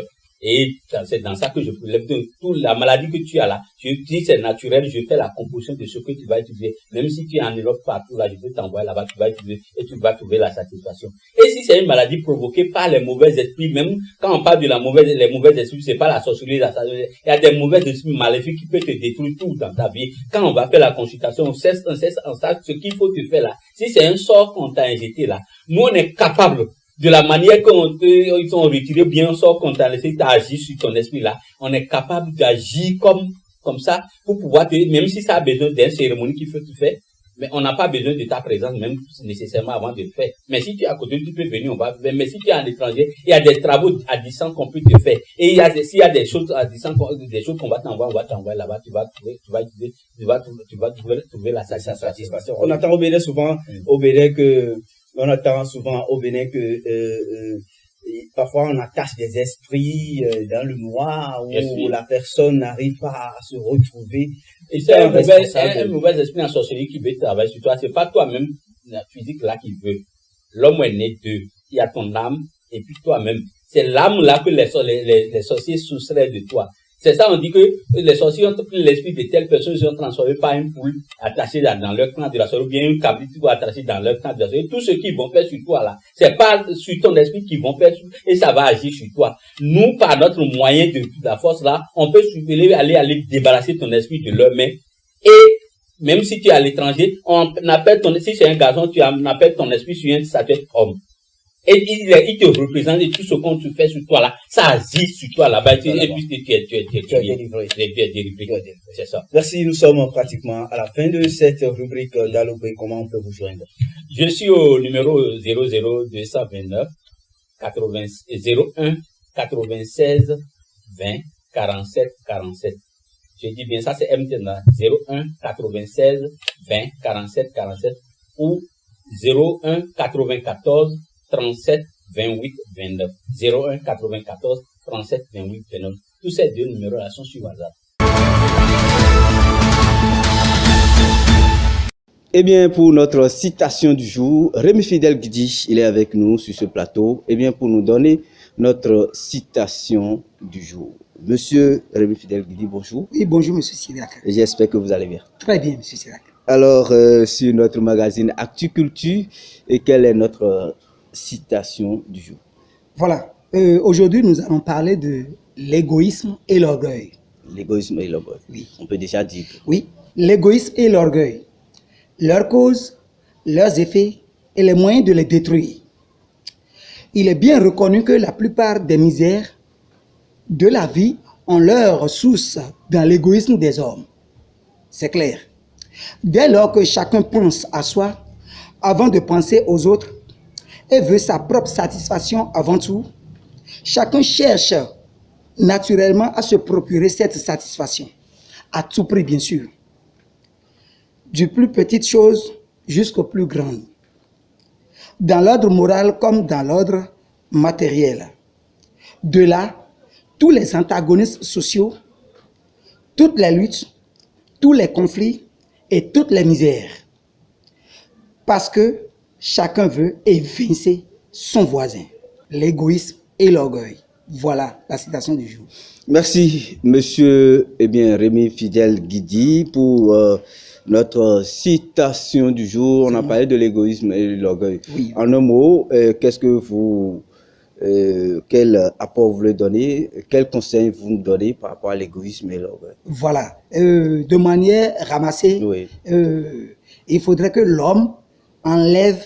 Et c'est dans ça que je lève toute la maladie que tu as là. Je dis c'est naturel, je fais la composition de ce que tu vas utiliser. Même si tu es en Europe partout là, je peux t'envoyer là-bas, tu vas utiliser et tu vas trouver la satisfaction. Et si c'est une maladie provoquée par les mauvais esprits, même quand on parle de les mauvais esprits, c'est pas la sorcellerie, il y a des mauvais esprits maléfiques qui peuvent te détruire tout dans ta vie. Quand on va faire la consultation, on sait ce qu'il faut te faire là. Si c'est un sort qu'on t'a injecté là, nous on est capable de la manière qu'ils ont retiré bien sort qu'on t'a laissé agir sur ton esprit là, on est capable d'agir comme ça pour pouvoir même si ça a besoin d'une cérémonie qu'il faut te faire, mais on n'a pas besoin de ta présence même nécessairement avant de le faire. Mais si tu es à côté, tu peux venir, on va faire. Mais si tu es à l'étranger, il y a des travaux à distance qu'on peut te faire. Et s'il y a des choses à distance, des choses qu'on va t'envoyer, on va t'envoyer là-bas, tu vas trouver la satisfaction. On attend au Bénin souvent, on attend souvent au Bénin que parfois on attache des esprits dans le noir où la personne n'arrive pas à se retrouver. Et c'est un mauvais esprit en sorcellerie qui veut travailler sur toi. C'est pas toi-même, la physique là qui veut. L'homme est né d'eux. Il y a ton âme et puis toi-même. C'est l'âme là que les sorciers soustraient de toi. C'est ça, on dit que les sorciers ont pris l'esprit de telle personne, ils ont transformé par une poule attachée dans leur camp de la sorcellerie, ou bien une cabrite attachée dans leur camp de la sorcellerie. Tout ce qu'ils vont faire sur toi là, c'est pas sur ton esprit qu'ils vont faire et ça va agir sur toi. Nous, par notre moyen de la force là, on peut aller débarrasser ton esprit de leurs mains. Et même si tu es à l'étranger, on appelle si c'est un garçon, on appelle ton esprit sur un statut homme. Et il te représente et tout ce qu'on te fait sur toi là, ça agit sur toi là-bas, et puis tu es délivré. C'est ça. Merci, nous sommes pratiquement à la fin de cette rubrique Dialobé. Comment on peut vous joindre? Je suis au numéro 00229 01 96 20 47 47. Je dis bien ça, c'est MTN, 01 96 20 47 47 ou 01 94 37 28 29. 01 94 37 28 29. Tous ces deux numéros-là sont sur WhatsApp. Eh bien, pour notre citation du jour, Rémi Fidèle Guidi, il est avec nous sur ce plateau. Eh bien, pour nous donner notre citation du jour. Monsieur Rémi Fidèle Guidi, bonjour. Oui, bonjour, monsieur Sirac. J'espère que vous allez bien. Très bien, monsieur Sirac. Alors, sur notre magazine Actu Culture, et quelle est notre citation du jour? Voilà. Aujourd'hui, nous allons parler de l'égoïsme et l'orgueil. L'égoïsme et l'orgueil. Oui. On peut déjà dire. Oui, l'égoïsme et l'orgueil. Leurs causes, leurs effets et les moyens de les détruire. Il est bien reconnu que la plupart des misères de la vie ont leur source dans l'égoïsme des hommes. C'est clair. Dès lors que chacun pense à soi avant de penser aux autres et veut sa propre satisfaction avant tout, chacun cherche naturellement à se procurer cette satisfaction, à tout prix bien sûr. Du plus petite chose jusqu'aux plus grandes, dans l'ordre moral comme dans l'ordre matériel. De là, tous les antagonismes sociaux, toutes les luttes, tous les conflits et toutes les misères. Parce que chacun veut évincer son voisin. L'égoïsme et l'orgueil. Voilà la citation du jour. Merci, monsieur Rémi Fidèle Guidi, pour notre citation du jour. On a parlé de l'égoïsme et de l'orgueil. Oui. En un mot, qu'est-ce que vous, quel apport vous voulez donner, quel conseil vous nous donnez par rapport à l'égoïsme et l'orgueil? Voilà. De manière ramassée, Oui. Il faudrait que l'homme enlève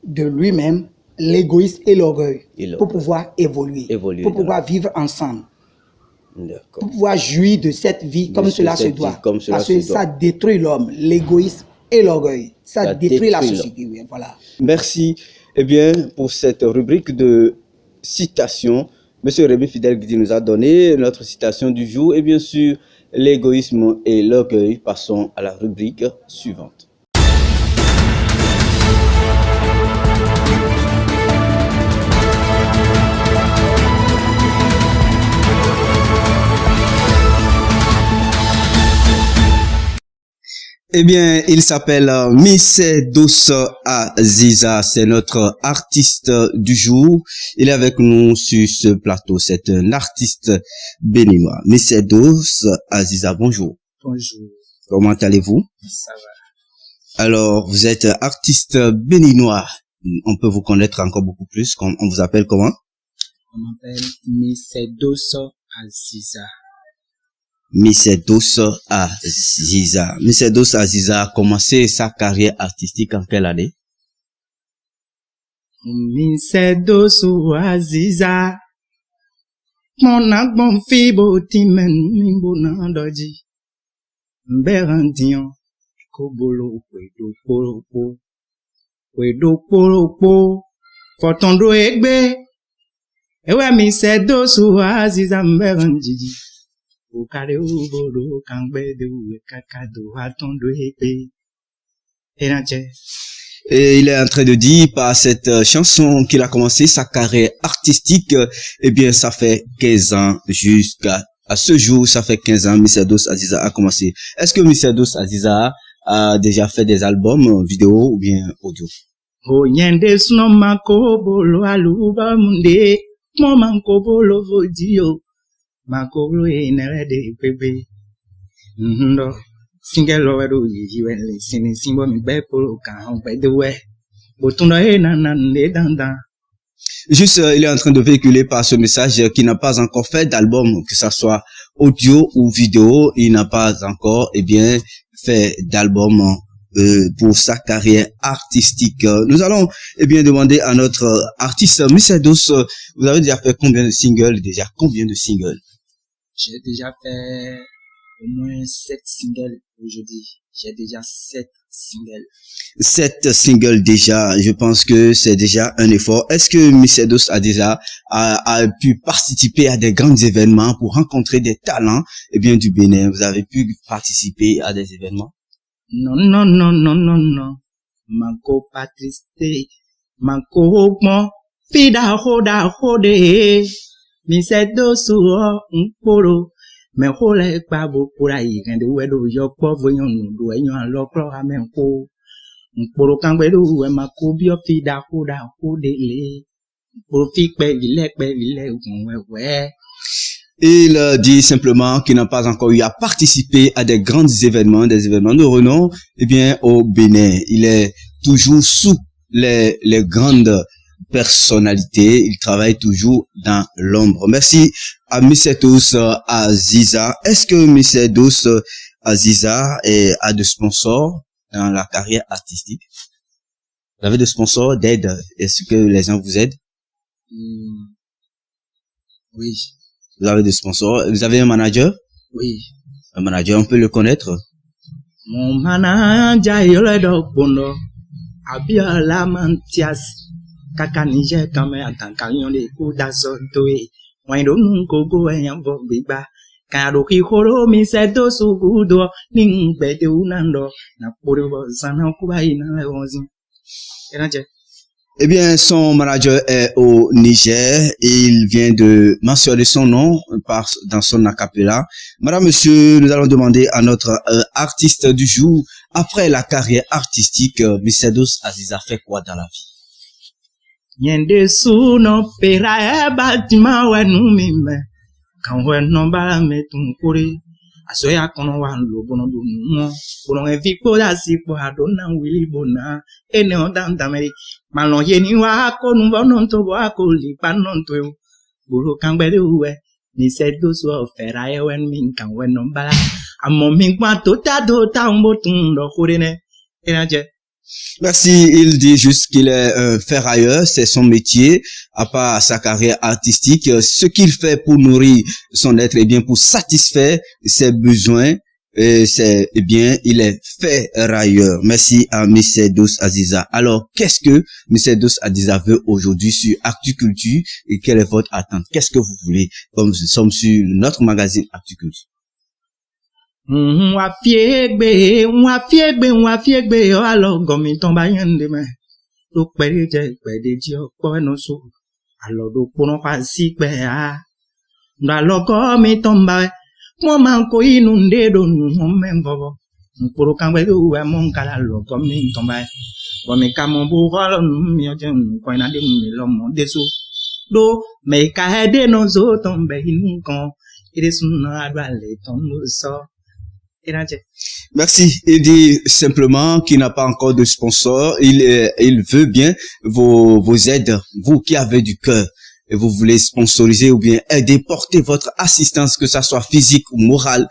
de lui-même l'égoïsme et l'orgueil pour pouvoir évoluer pour pouvoir vivre ensemble. Pour pouvoir jouir de cette vie comme cela se doit. Parce que ça détruit l'homme, l'égoïsme et l'orgueil. Ça détruit la société. Oui, voilà. Merci pour cette rubrique de citation. Monsieur Rémi Fidèle Guidi nous a donné notre citation du jour. Et bien sûr, l'égoïsme et l'orgueil. Passons à la rubrique suivante. Eh bien, il s'appelle Missedos Aziza, c'est notre artiste du jour. Il est avec nous sur ce plateau, c'est un artiste béninois. Missedos Aziza, bonjour. Bonjour. Comment allez-vous? Ça va. Alors, vous êtes artiste béninois. On peut vous connaître encore beaucoup plus. On vous appelle comment? On m'appelle Missedos Aziza. Missedos Aziza. Missedos Aziza a commencé sa carrière artistique en quelle année? Missedos Aziza. Mon agbon fibo timen mimbo nandoji. Mberandion. Kobolo kwedo poropo. Kwedo poropo. Fotondo egbe. Ewe Missedos Aziza mberandiji. Et il est en train de dire par cette chanson qu'il a commencé sa carrière artistique. Eh bien, ça fait 15 ans jusqu'à ce jour, ça fait 15 ans Missedos Aziza a commencé. Est-ce que Missedos Aziza a déjà fait des albums vidéo ou bien audio? Makolo enerede pepe. Ndo single lowedo yiwele sini simbo mi bepolo kan pedewe. Botundo nande danda. Juste, il est en train de véhiculer par ce message qu'il n'a pas encore fait d'album, que ça soit audio ou vidéo. Il n'a pas encore, fait d'album pour sa carrière artistique. Nous allons, demander à notre artiste, Missedos, vous avez déjà fait combien de singles? J'ai déjà fait au moins 7 singles aujourd'hui. J'ai déjà 7 single. 7 singles déjà, je pense que c'est déjà un effort. Est-ce que Misedos a pu participer à des grands événements pour rencontrer des talents du Bénin? Vous avez pu participer à des événements? Non. Manco patriste, manco mo, fida hoda hode, Misedos polo, me hole babo pura y wedo yo povo yon dueño a locro amenco. Il dit simplement qu'il n'a pas encore eu à participer à des grands événements, des événements de renom, au Bénin. Il est toujours sous les grandes personnalités. Il travaille toujours dans l'ombre. Merci à Misedos Aziza. Est-ce que Misedos Aziza a de sponsors dans la carrière artistique? Vous avez des sponsors d'aide? Est-ce que les gens vous aident? Oui. Vous avez des sponsors? Vous avez un manager? Oui. Un manager, on peut le connaître? Mon manager, il est bono. Abiola Mantias. Kaka Niger, quand même, en camion de coups d'assaut-toué. Moi, non, gogo, et un bon biba. Karoki horo Misedos sugudo ning bete unando na poribo sana kubai na leonzi. Son manager est au Niger. Il vient de mentionner son nom dans son acapella. Madame, monsieur, nous allons demander à notre artiste du jour, après la carrière artistique, Misedos Aziza fait quoi dans la vie? Yende suno pera batima wenumime. Quand on n'en va mettre un courrier, à ce y'a qu'on va le bon bon bon pour la si pour adonna Willy Bona et non dans d'Amérique. Malon yeni wa qu'on va non to wa coli pas non to bolo quand belle ouais Misedos wa faire aïe wen min quand on n'en va à mon min quoi tota dota un bouton de courrier et là Merci, il dit juste qu'il est ferrailleur, c'est son métier, à part sa carrière artistique. Ce qu'il fait pour nourrir son être, pour satisfaire ses besoins, il est ferrailleur. Merci à Misedos Aziza. Alors, qu'est-ce que Misedos Aziza veut aujourd'hui sur Actu-Culture et quelle est votre attente? Qu'est-ce que vous voulez? Comme nous sommes sur notre magazine Actu-Culture. Wa fiegbe, alors gomi tomba yende me. Do pere je ko no so. Alors do pono pa si pe a. Nda logo mi tomba. Mo man ko inunde do no mengo. Mporo kangbe do wa mon kala logo mi tomba. Wa me ka mon bu holo mi o je ko na de mi lo mo de so. Do me ka de no zo tombe hin kon. Ire sunna adwale tondo so. Merci. Il dit simplement qu'il n'a pas encore de sponsor. Il veut bien vos aides, vous qui avez du cœur et vous voulez sponsoriser ou bien aider, porter votre assistance, que ça soit physique ou morale,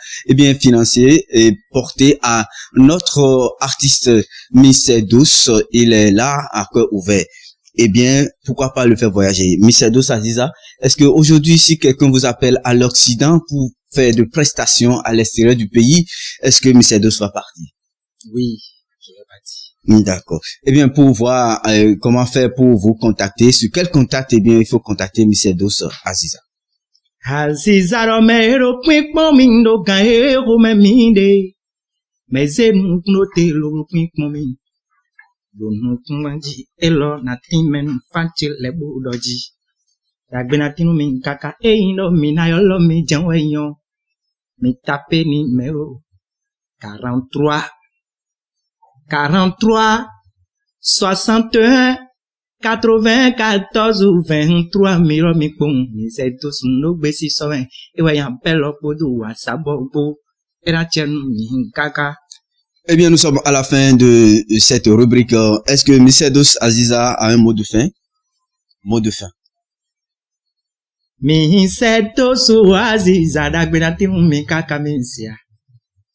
financier, et porter à notre artiste Misedos. Il est là à cœur ouvert. Pourquoi pas le faire voyager? Misedos Aziza, est-ce que aujourd'hui, si quelqu'un vous appelle à l'Occident pour faire de prestations à l'extérieur du pays, est-ce que Misedos va partir? Oui, je vais partir. D'accord. Pour voir comment faire pour vous contacter, sur quel contact il faut contacter Misedos Aziza. Aziza Romero pinkmo mindo gae home minde. Mais nous noter le pinkmo min. Donu kumanji elo na timen fantil le budoji. Dagbenatinu min kaka ino minayolo mi janweyon. Mi tape numéro 43 61 94 ou 23 miro mi pon Misedos no gbesi so e we yan pelo podo wa sabobo era chenu mi kaka. Nous sommes à la fin de cette rubrique. Est-ce que Misedos Aziza a un mot de fin? Mot de fin. Misedos Aziza dagbenati mi kaka mensia.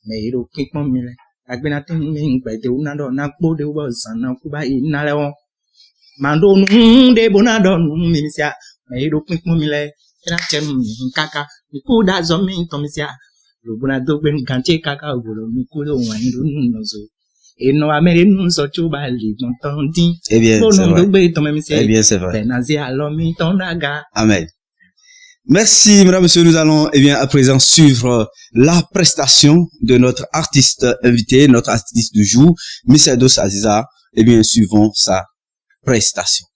Meiro kikon mile. Dagbenati mi ngbe de unado na pode wo sana kuba inale won. Mando de bonado mi mensia. Meiro kikon mile. Era chenu mi kaka. Mi kuda zomi to mensia. Lobuna dogben kanche kaka ogolo mi kudo wan do nozo. Et nous amène nous sortir bali ton tandi. Eh bien, c'est vrai. Amen. Merci, mesdames, messieurs. Nous allons, à présent suivre la prestation de notre artiste invité, notre artiste du jour, Miss Eidos Aziza. Suivons sa prestation.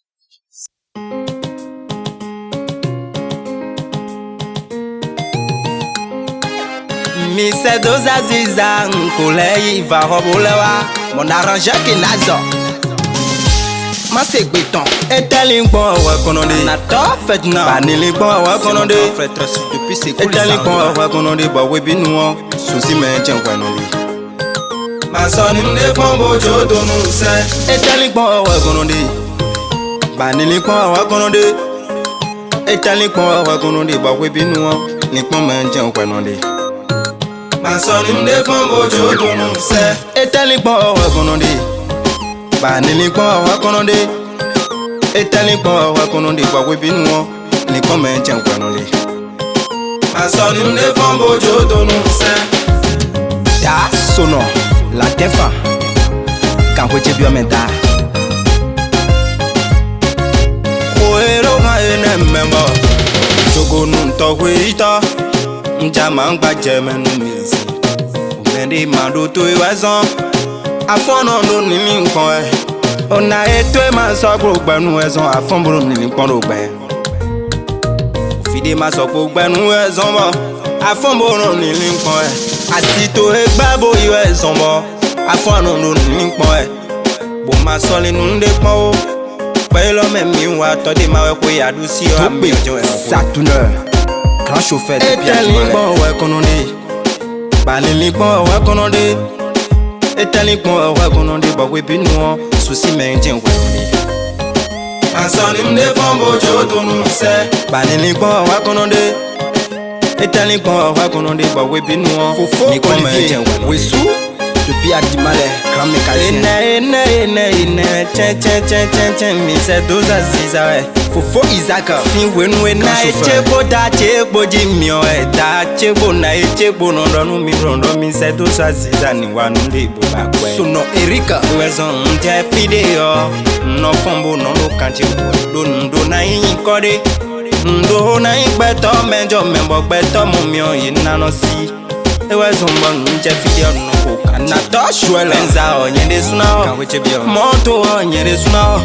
Miss Eidos Aziza, Nkolei, Varobolewa, mon arrangeur qui nazo. Masse béton, et tel bon wakononde. Nato fait na. Banili bon wakononde. Depuis c'est cool. Et tel bon wakononde, ba webi nous. Souci mais tiens wakononde. Ma sonne ne pombo jodo nous c'est. Et tel bon wakononde. Banili bon wakononde. Et tel bon wakononde, ba webi nous. Ni pombo tiens wakononde. Ma sonne ne pombo jodo nous c'est. Et tel bon wakononde. Banili kwa wakononde, etali kwa wakononde kwa webinu, ni kome chen kwanonde. Masoni mne pombo jodo nunse. Da sono la tefa, kan kweche biyo menta. Koero ha ene membo, jogo nunto kweita, mjama ngba jemenu misi. Umendi mando to iwazon. Afono no nini nkon e ona eto e ma so gbanu ezon afonburu nini nkon ro gbe ofide ma so gbanu ezon mo afonburu nini nkon e asito e gbabo yo ezon mo afono no nini nkon e bo ma so le nu nde pon o pe lo me mi wa to de ma we ko ya du si o ami ojo e satuneur grand chauffeur de piano e bon we kononde balili bon we kononde. Et tali kwa wakononde ba webi no souci mais tiens wakononde. Ansoni mne pombo jodo nous c'est. Banili kwa wakononde. Et tali kwa wakononde ba webi no ni kwa mais tiens wakononde. Wesu depuis Adimale grand mécanicien. Ene chen Miss Eidos Aziza. Fofo Isaka fin wenu na echebo da chebo jimio da chebo na echebo no no mi rondo Miss Eidos Aziza ni wanu lebo bagwe so no Erika wezo nje video no fombo no lo kanche do ndo na yin kode ndo na igbeto menjo membo gbeto mo mio yin na no si e wezo mbo nje video no ko kana to shwela enza onyende suna moto onyende suna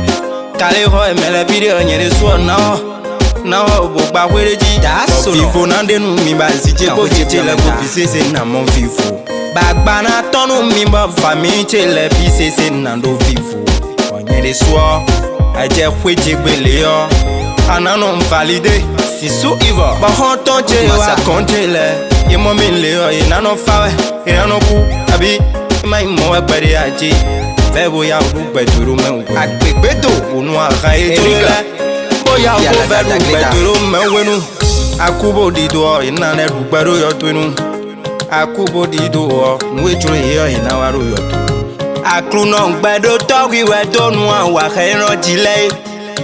Kale ho emele video nyere so na bo gba wereji da so vivo na denu mi ba zije bo jeje le go pisese na mon vivo bagba na tonu mi ba fami chele pisese na do vivo onyere so aje kweje gbele yo anano valide sisu ivo ba hoton je wa kontele ye mo mi le yo ye nano fawe ye nano ku abi mai mo egbere aje Febo ya ugbe duro me agbegbedo onu ara ejole boya ko veru ugbe duro me wenu akubo dido ina na rugbero yo twenu akubo dido nu ejore yo ina waro yo to akru no gbedo to wi we donu awa kairan jile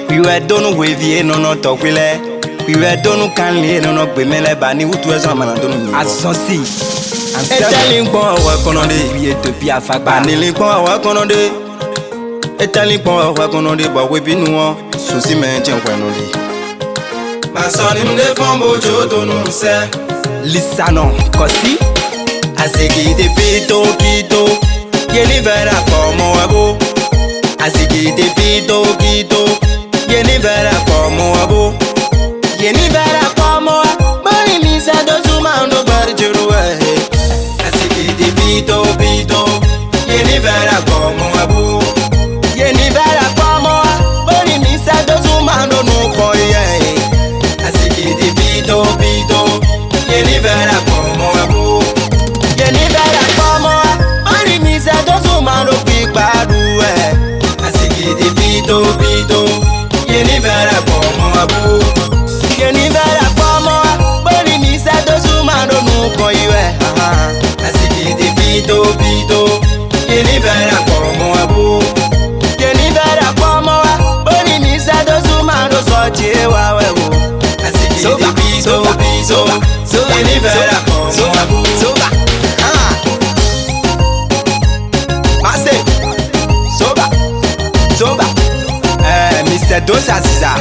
wi we donu we vie no no to kwile wi we donu kan le no no gbe mele ba ni utu ezo amana donu asonsi etali gbon wakononde Ethiopie afagba banili gbon wakononde etali gbon wakononde ba webi nu souci men chen wakononde masoni mne pombo jodo nu se lisano kosi asigi de pito kito yeni vera como abo asigi de pito kito yeni vera como abo yeni vera como mari Miss Eidos mando barjuru Pito, yeni vera como abu, yeni vera como, boni Miss Eidos mando no koye. Asiki di pito, yeni vera como abu, yeni vera como, boni Miss Eidos mando pikbadu. Asiki di pito, dos à Ziza.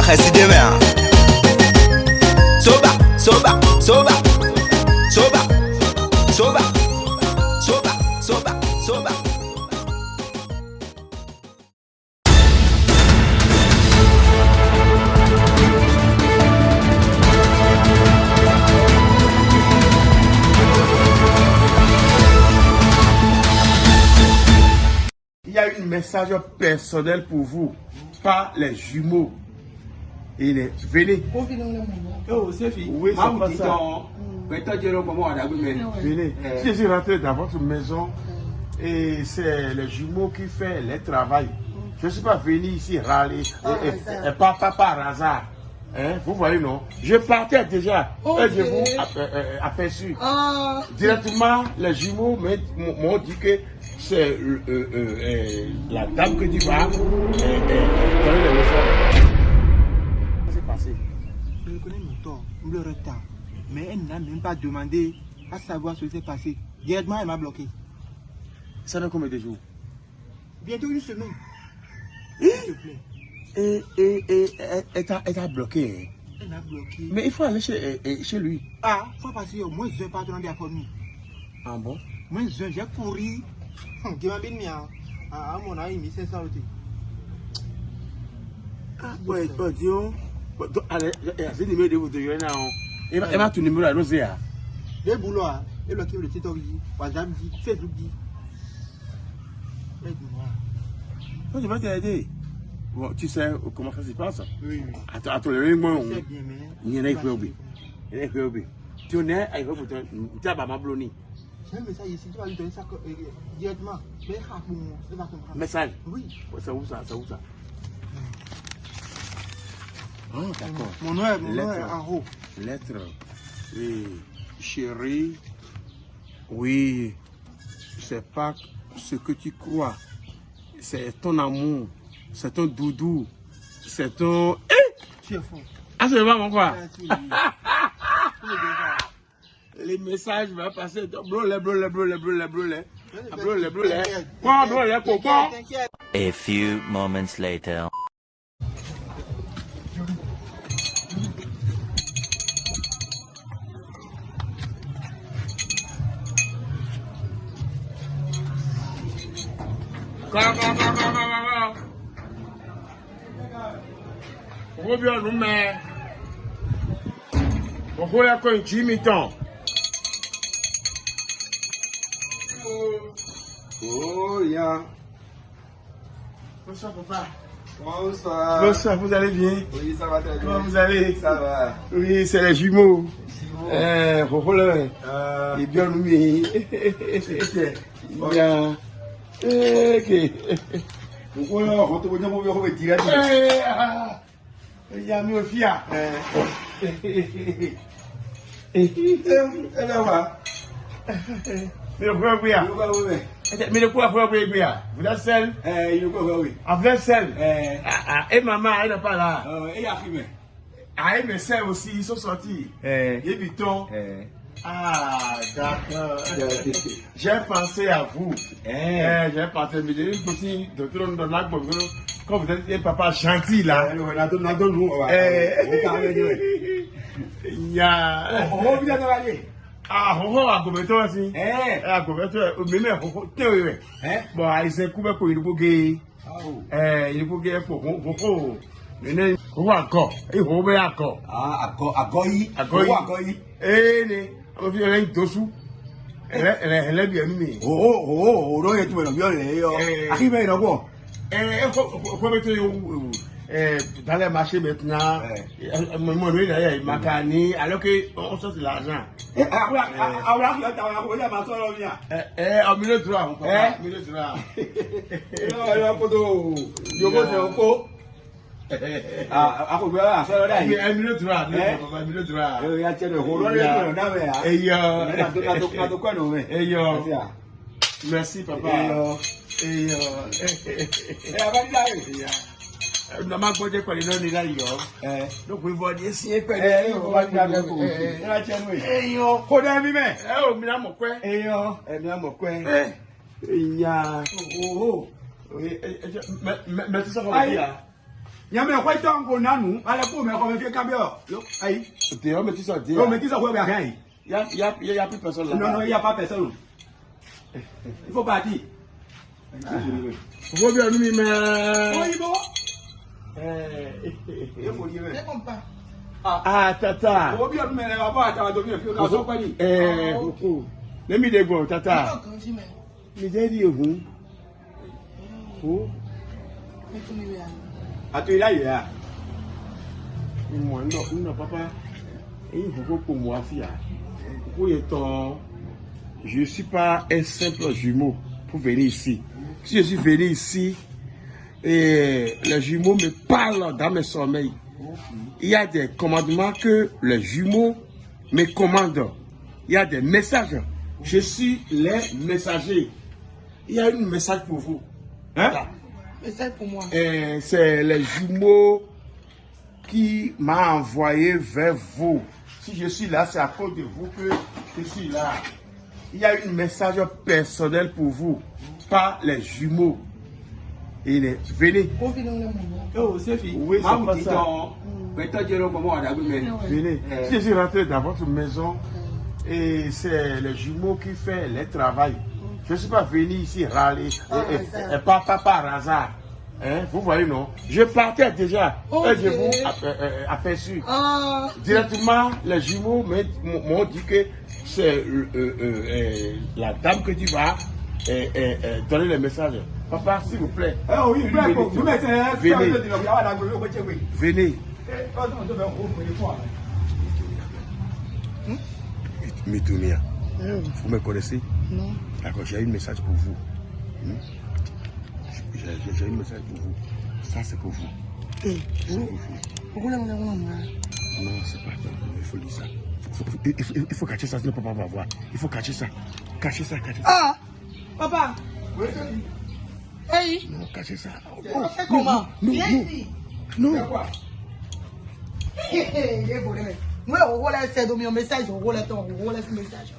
Reste demain. Soba, soba, soba, soba, soba, soba, soba, soba. Il y a un message personnel pour vous, pas les jumeaux. Venez. Oh, c'est fini. Oui, c'est pas ça. Venez. Si je suis rentré dans votre maison et c'est les jumeaux qui font le travail. Je ne suis pas venu ici râler, pas par hasard. Hein, vous voyez, non? Je partais déjà, et je vous aperçu. Directement, les jumeaux m'ont dit que c'est la dame que tu vas donner les messages. Qu'est-ce qui s'est passé? Je connais mon tort, le retard. Mais elle n'a même pas demandé à savoir ce qui s'est passé. Directement, elle m'a bloqué. Ça fait combien de jours? Bientôt une semaine. S'il te plaît. Elle t'a bloqué. Elle m'a bloqué. Mais il faut aller chez lui. Ah, il faut passer au moins 1 par de la famille. Ah bon? Moins 1, j'ai couru. Qui m'a bien mis à mon avis, 1500 euros. Ah, ouais, Dieu. Allez, c'est le numéro de votre là. Elle va ton numéro à l'Ozéa. Le boulot, elle a le TikTok, WhatsApp, Facebook. Non, je vais t'aider. Bon, tu sais comment ça se passe? Oui. Attends, le moi. C'est bien, mais. Il y en a qui ont oublié. Tu en es, il faut que tu aies ma blonnie. J'ai un message ici, tu vas lui donner ça directement. Mais il va comprendre. Message? Oui. C'est où ça? Ah, d'accord. Mon nom est en haut. Lettre. Oui. Chérie. Oui. C'est pas ce que tu crois. C'est ton amour. C'est ton doudou. C'est ton. Tu es fou. Ah, c'est vraiment quoi? Les messages vont passer. Brûle. A few moments later. Bien nous mais pourquoi la coin Jimmy Ton? Oh ya. Bonsoir papa. Bonsoir. Bonsoir, vous allez bien? Oui, ça va très bien. Comment vous allez? Ça va. Oui, c'est les jumeaux. Pourquoi et bien nous mais bien. Ok. Pourquoi on te voit on va tirer? Il y a mieux fia. Mais le quoi bien? Mais le quoi bien? Vous êtes seul? Il est quoi oui. Vous êtes seul? Et maman, elle n'est pas là. Et Achille. Ah, et mes sœurs aussi, ils sont sortis. Et Biton. Ah, d'accord. J'ai pensé à vous. J'ai pensé, mais j'ai une petite de trône de lac, quand vous êtes un papa gentil là. Il y a. On vient de aller. Ah, on va commenter aussi. Ah, commenter. Mais on peut. Bon, il s'est coupé pour il faut gagner. Il faut gagner pour mais on va encore. Il faut bien encore. Ah, agoyi. Ne. On vient là dessous. Elle est bien mis. Oh, il est tout bien là. Arrive là quoi. Faut mettre dans les marchés maintenant. Moi, il m'a gagné alors qu'on sort de l'argent. En milieu de droit. Merci papa. Maman côté quoi les non là yo. Donc vous voyez si Yamé quoi tant qu'on a nous, à la peau, mais on fait camion. Aïe. T'es homme, tu sors. On met qui ça, ouais, rien. Il y a plus personne là. Non, il n'y a pas personne. Il faut partir. Faut bien nous, mais. Oui, bon. Il faut dire. Ah, tata. Faut bien nous, mais on va attendre de venir. Beaucoup. Les mis des bons, tata. Mais j'ai dit, vous. Oh. Attends, là, il y a. Moi, non, papa. Il faut pour moi, fille. Je ne suis pas un simple jumeau pour venir ici. Si je suis venu ici, et les jumeaux me parlent dans mes sommeils. Il y a des commandements que les jumeaux me commandent. Il y a des messages. Je suis les messagers. Il y a un message pour vous. Hein? Message pour moi. C'est les jumeaux qui m'ont envoyé vers vous. Si je suis là, c'est à cause de vous que je suis là. Il y a un message personnel pour vous, pas les jumeaux. Venez. Oh, c'est fini. Oui, c'est pas ça. Venez. Si je suis rentré dans votre maison, et c'est les jumeaux qui font le travail. Je ne suis pas venu ici râler, pas par hasard. Hein, vous voyez, non? Je partais déjà, et je vous aperçu. Directement, les jumeaux m'ont dit que c'est la dame que tu vas donner le message. Papa, s'il vous plaît. Venez. Mitounia, vous me connaissez? Non. D'accord, j'ai un message pour vous. J'ai un message pour vous. Ça, c'est pour vous. Pourquoi non, c'est pas ça. Il faut lire ça. Il faut cacher ça, sinon papa va voir. Il faut cacher ça. Cacher ça. Ah, papa. Oui. Hey. Non, cacher ça. Comment? Viens ici. Non. Moi, on roule c'est de mon message, on roule ton, on roule ce message.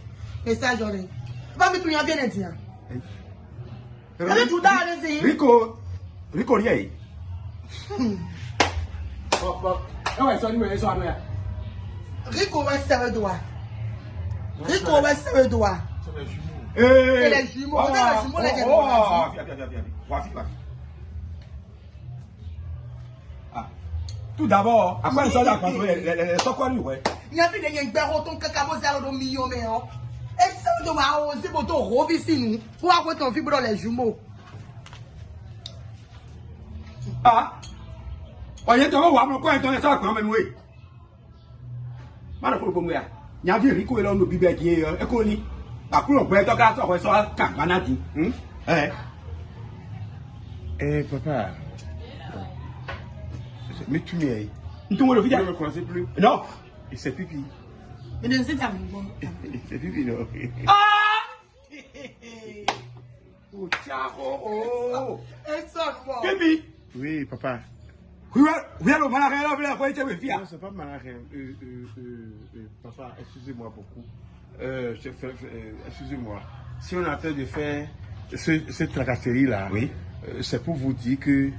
Message, on est. Va me tourner bien dire. Rico, rien. Rico va se faire droit. Rico va se faire droit. C'est les jumeaux. Tout d'abord, après ça, les socorros, ouais. Il y a plus de gens qui ont fait des millions, mais et ça doit oser pour ton rôle ici, nous, pour avoir ton fibre dans les jumeaux. Ah, on y est devant, on va quoi, on est ça quand même, oui. Mal pour moi, il y a des rico et là, nous bibés qui est écoli. Après, on peut être là, on va quand on a dit. Papa. Mais tu m'es. Tu me ne connaissez plus. Non. Et c'est pipi. Mais ne sais pas. C'est pipi, non. Ah! Oh, ciao. Pipi. Oui, papa. Oui, le malade, là, vous êtes bien. Non, c'est pas malade. Papa, excusez-moi beaucoup. Excusez-moi. Si on est en train de faire cette tracasserie-là, oui. C'est pour vous dire que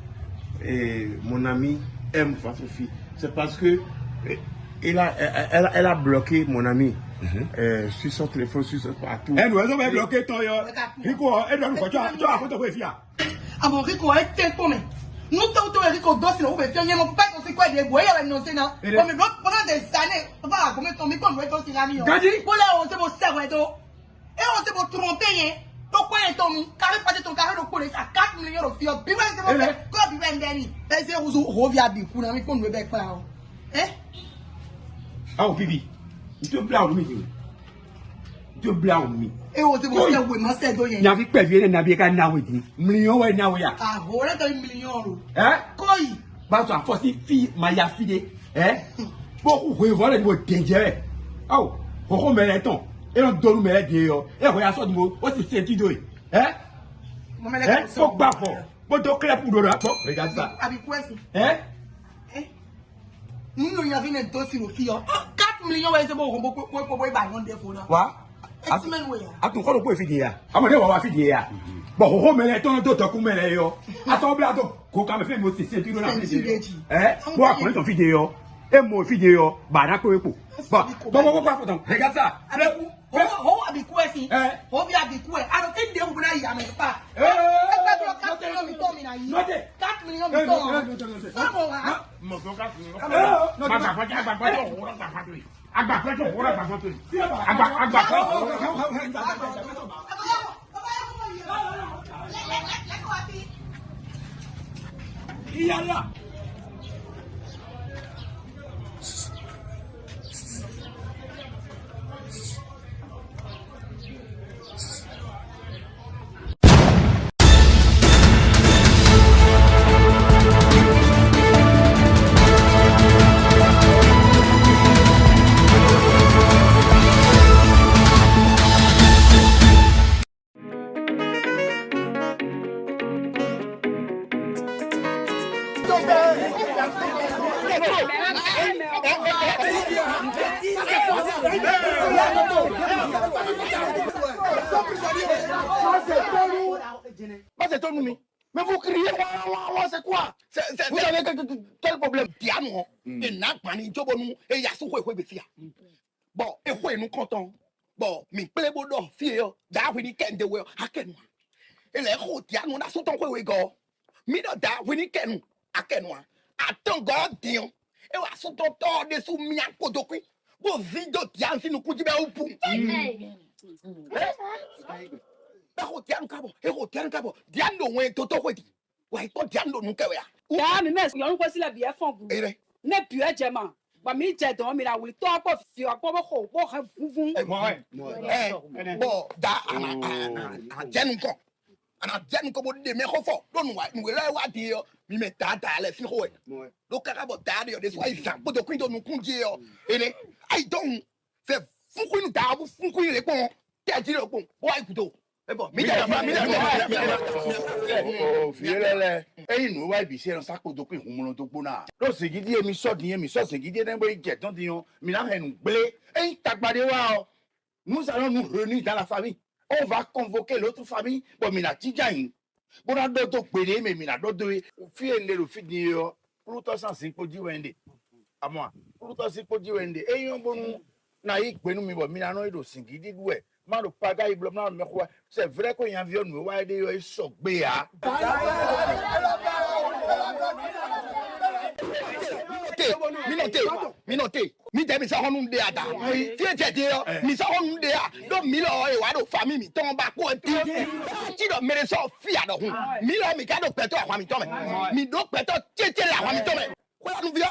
mon ami aime votre fille. C'est parce que elle a bloqué mon ami sur son téléphone, sur son partout. Elle doit bloquer ton Rico, elle doit nous faire. Tu as raconté quoi, fille? Ah bon, Rico, elle t'est tombé. Nous t'avons Rico dos, sinon vous pouvez faire. Il n'y a pas de quoi des boyaux avec nos sénats. Mais pendant des années, on va combien ton micro, on doit être aussi l'ami. Gadi? Pour là, on se peut servir d'eau. Et on se peut tromper, pourquoi est ton carré passé ton carré de police à 4 millions de filles? Puis c'est bon, quoi, puis ben dernier. Et c'est où revient à Bifou, on a mis qu'on ne veut pas. Hein? Ah, Pipi, tu te blâmes, tu te blâmes. Et on se peut servir, mais c'est doyen. N'a vu pas venir, n'a vu qu'à Nawidi. Million, ouais, Nawaya. Ah, voilà, t'as 1 million. Hein? Quoi? Bah, ça, force fille, Maya fille. Hein? Beaucoup, vous voyez, vous êtes dangereux. Oh, on met les tons. Et on donne les dehors. Et on regarde ça du mot. C'est qui doit. Hein? Faut pas fort. Bon, donc, clair pour l'autre. Regarde ça. Avec quoi, hein? Nous, nous y avons un dossier aux filles. 4 millions, c'est bon, on peut pas y bailler des fois. Quoi? Atu ko ko fi dia. Amode wa fi dia. Bon ho mele ton do to ku mele yo. Ato bla to ko ka me fe mo se ti do na fi dia. Bo akon ton fi dia yo. E mo fi dia yo ba na ko epo. Bo pa foton. Regarde ça. Ho abiku esi. Ho bi abiku e. Aro tin de nguna ya me pa. 4 millions mi to mi na yi. 4 millions mi to. Vamos wa. Mo to 4 millions. Yalla. C'est ton nom. Mais vous criez, c'est quoi? Vous avez quel problème? Diamant, et n'a pas ni jobonou, et y'a sous quoi béfia. Bon, et quoi nous comptons? Bon, mais plein de filles, d'Avini Ken de Well, à Kenwa. Et les routes, nous n'a sous ton quoi, go. Mida d'Avini Ken, à Kenwa. Attends, God, Dion. Et à sous ton temps de sous Mian Kodokui. Bon, zido, Dian, si nous coudibé au pou. Diano kabo diano wen toto kwedi wa ito diano nu kewe ya mi mes yo nko sile bia fon bu ne pure jema ba mi je don mi la wi to po fi opo bo ko bo ha funfun bo da ana jenu ko bo de me ko fo don wa mi la wa di yo mi me ta le fi ho do kaka bo da yo de so isa bo do kwin do nu kunje yo ele I don't fe funku nu da bu funku le pon te ji le pon bo ai kudo. Oh, fielele. Eh, nous va biser dans sa côte de couille, on monte au bona. Donc, c'est qui dit, mi sort, c'est qui dit, d'un boy jet, on dit, mi n'a rien blé. Eh, t'as pas de wow. Nous allons nous réunir dans la famille. On va convoquer l'autre famille. Bon, mi n'a tigain. Bon, on a d'autres pédés, mais mi n'a d'autres. Fiel le fit dit, pour toi, ça, c'est pour dire, à moi. Pour toi, c'est pour dire, eh, on bon, naïk, ben, nous, mi n'a non, c'est qui dit, ouais. Mano paga i blomna me kwa c'est vrai qu'on y a vu nous wa de yo so gbe ya minote mi de mi sa honu de ada tie tie tie mi sa honu de a do mi lo e wa do family mi ton ba ko ti do mere so fi ado hu mi lo mi ka do peto akwa mi to me mi do peto tie la akwa mi to me ko la nu via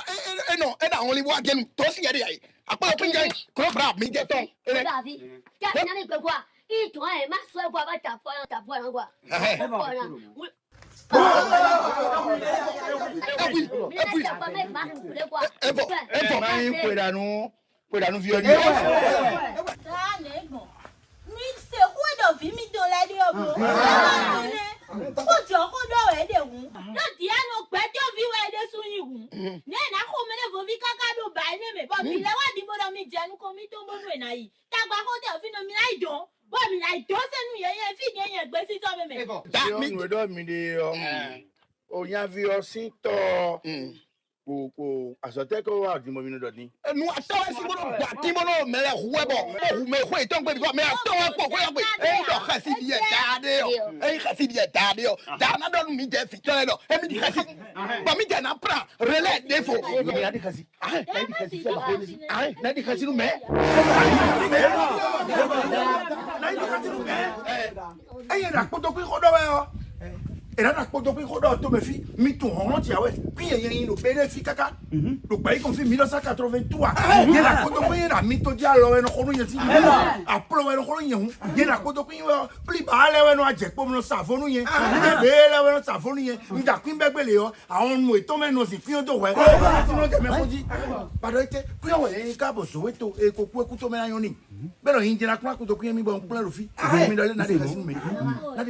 e no e da only wa gen to si yede ai apa o pinje ko bra mi je ton David ka na ni pe kwa i to e ma so e kwa ba ta po kwa o ya vi o sin to ko asote ko wa di mo mi no doni nu ato si mo gba ti mo no mele huebo hu me hu to gbe me ato po ko ya gbe e do khasi di e ta de o da na do mi je fi tele do e mi di khasi ba mi je na pra relais defo mi na di khasi na di khasi nu me e ra ko to ko do we o et là na poto ko do to me fi mi tu hon ti awe pi yen lo bénéfice kaka lo pa ko fi 1983 yen la poto ko yen mi to dia lo en ko yen ti a pro en ko yen yen la poto ko yen pli ba le we no aje po no savonu yen be le we no savonu yen mi da kwin begbele yo àwọn nu eto me no si fi o do we ti no ke me ko ji pado ite pi o we ka bo so weto e ko ku eku to me na yon ni be lo yin jena kwa ko to ko yen mi bo plan lo fi mi do le na de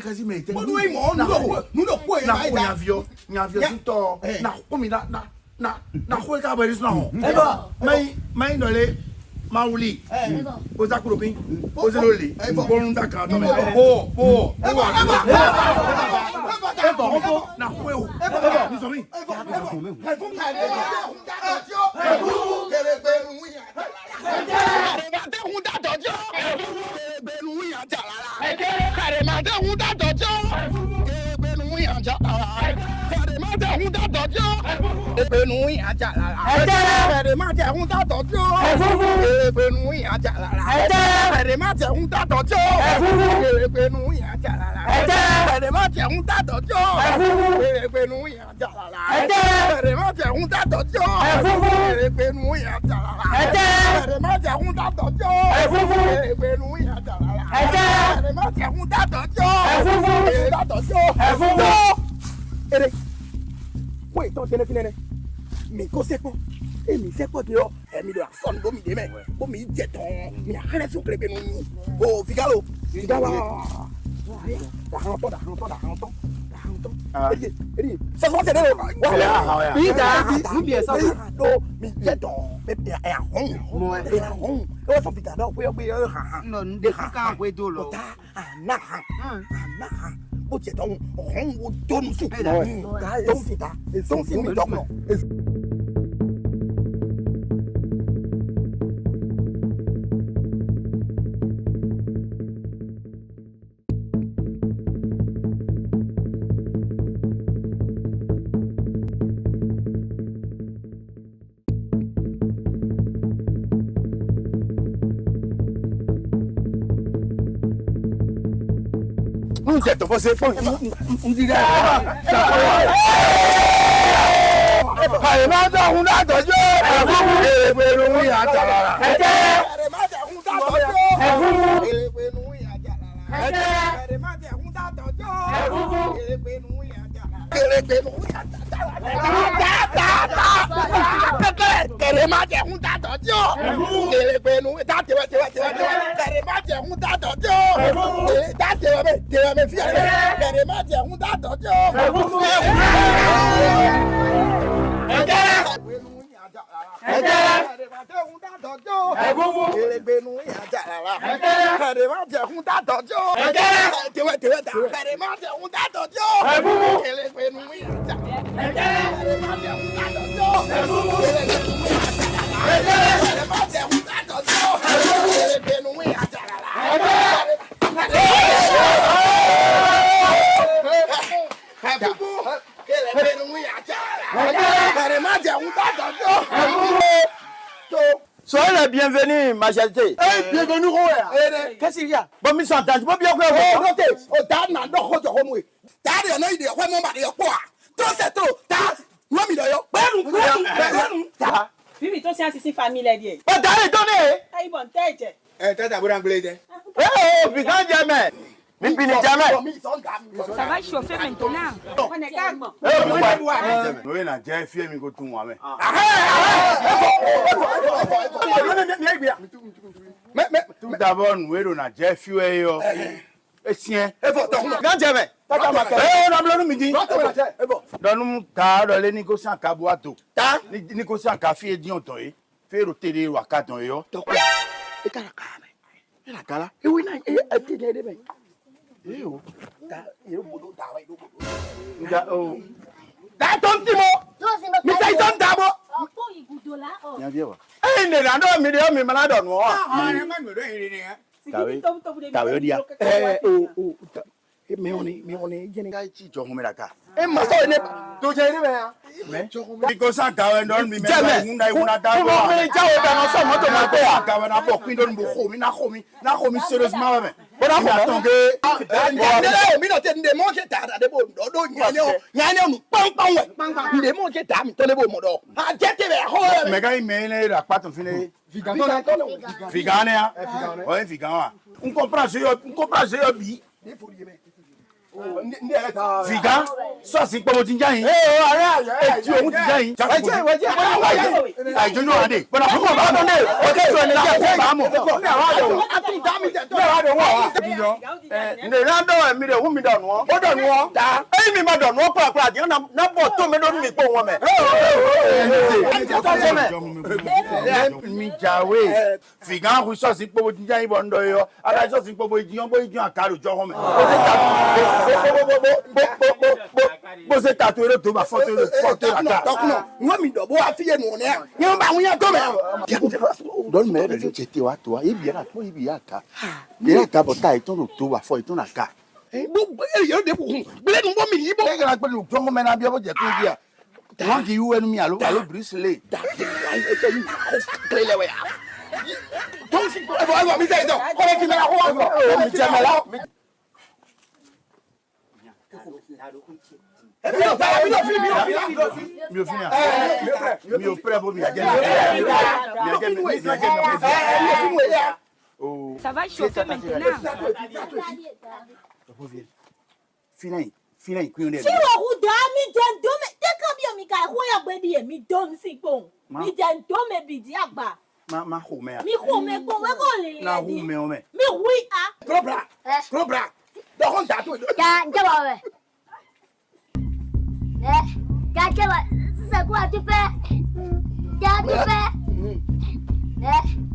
kasi me te nous no ko na ko nya vio to na ko mi na ko ka ba ris na ho mai no le Maouli, Oza Kuropi, Ozeloli, Bonda Kadome, Oh, na huevo, Nisomi, oui, ton téléphone, mais qu'on sait pas. Et mais c'est pas dehors. Et mais de la sonne, comme il est, comme il dit, mais rien sur le bénou. Oh, Figaro, ça se passe là. Il a bien ça. Non, mais il est dans. Mais il y a un rond. Il y a un rond. On s'en fait d'abord. Oui, non, des cas, oui, de l'eau. Bó tiẹ̀ tọ́ ọ̀hún wo tónú sí tó ń fìta tó ń fi mí dọ́gbọ̀n. Certo, você põe diga. Pai, manda dado yo. Pero muy atalala. Manda dado yo. Pero muy atalala. Manda dado yo. Pero muy Soyez les bienvenus, Majesté. Bienvenue, Roya. Qu'est-ce qu'il y a? Bon, mais s'entend, je peux bien que vous notez. Oh, t'as n'a pas de homme. T'as rien eu de quoi, mon mari, quoi? Trop, c'est trop. T'as, moi, mi d'ailleurs. T'as. Puis, mais toi, c'est une famille, là, bien. Oh, t'as donné. T'as eu bon tête. T'as vous anglais. Oh, puis quand jamais. Mais puis jamais. Ça va chauffer maintenant. On est calme. Oui, on a déjà fait un peu tout moi. Mais tout d'abord, nous on a déjà fait et tiens. Quand jamais. On a besoin de midi. Dans nous ta dans les négociants à Kaboato. Ta négociants à café dion toy. Faire au télé ou à carton yo. Et kala kala. Et la kala. Et oui na et télé de ben. Eu tá eu bodo tá vai do bodo da o da ton timo mi sai ton tamo o po igudo la o ya bien wa eh ne la do mi de mi mala do no ah ne ma mi do iri ni ta we dia o me oni jeni ga chi jo ho me la ka e ma so ne to je ni be ya me ko sa ka we don mi me ngunda ngunda ta ko me ja o da no so mo to ma ko ya ka we na bo kwin don bo kho mi sérieusement me bona ko attendez mi no te de mo ke ta da de bo do nyane o pang we de mo ke ta mi to le bo mo do a je te be ho me ga me ne ra pa to fine Figane ya ouais Figane on comprend je bi Figa, ça c'est pas mon tingaï. Tu es mon tingaï. I don't know how they. But I'm going to go. Okay, so I'm going to go. mi ma do no pra di na bo to me do mi po won me. Mi jawe figan ru so si po jinja ibo ndo yo ara so si po jiyan bo jiyan akaru jo ho me. Bo se tatu ere to ba foto aka. Tokuno, nwa mi do bo afiye no ne. Nyen ba wuya to me. Don me re jeti wa to ibi era to ibi aka. Era ka bota iton to wa fo iton aka. Yo de ko bele no bo mi yibo. E ga pe no tongo me na bi obo je ko dia. Wan ki yu enu mi alo Bruce Lee. Klele we ya. Ton si ko e mi say do. Ko ti me la ko wa. Mi chama la. Ça va chauffer maintenant. Finai. Si wo da mi den do me te kan bi mi ka ho ya gbe di mi don si pon. Mi den do me bi di agba. Ma ho me. Mi ho me ko we ko le. Na ho me o me. Mi wi a. Cobra. Do hon da to. Ya, nje wa we. Ya ke wa, c'est quoi tu fais? Ya tu fais?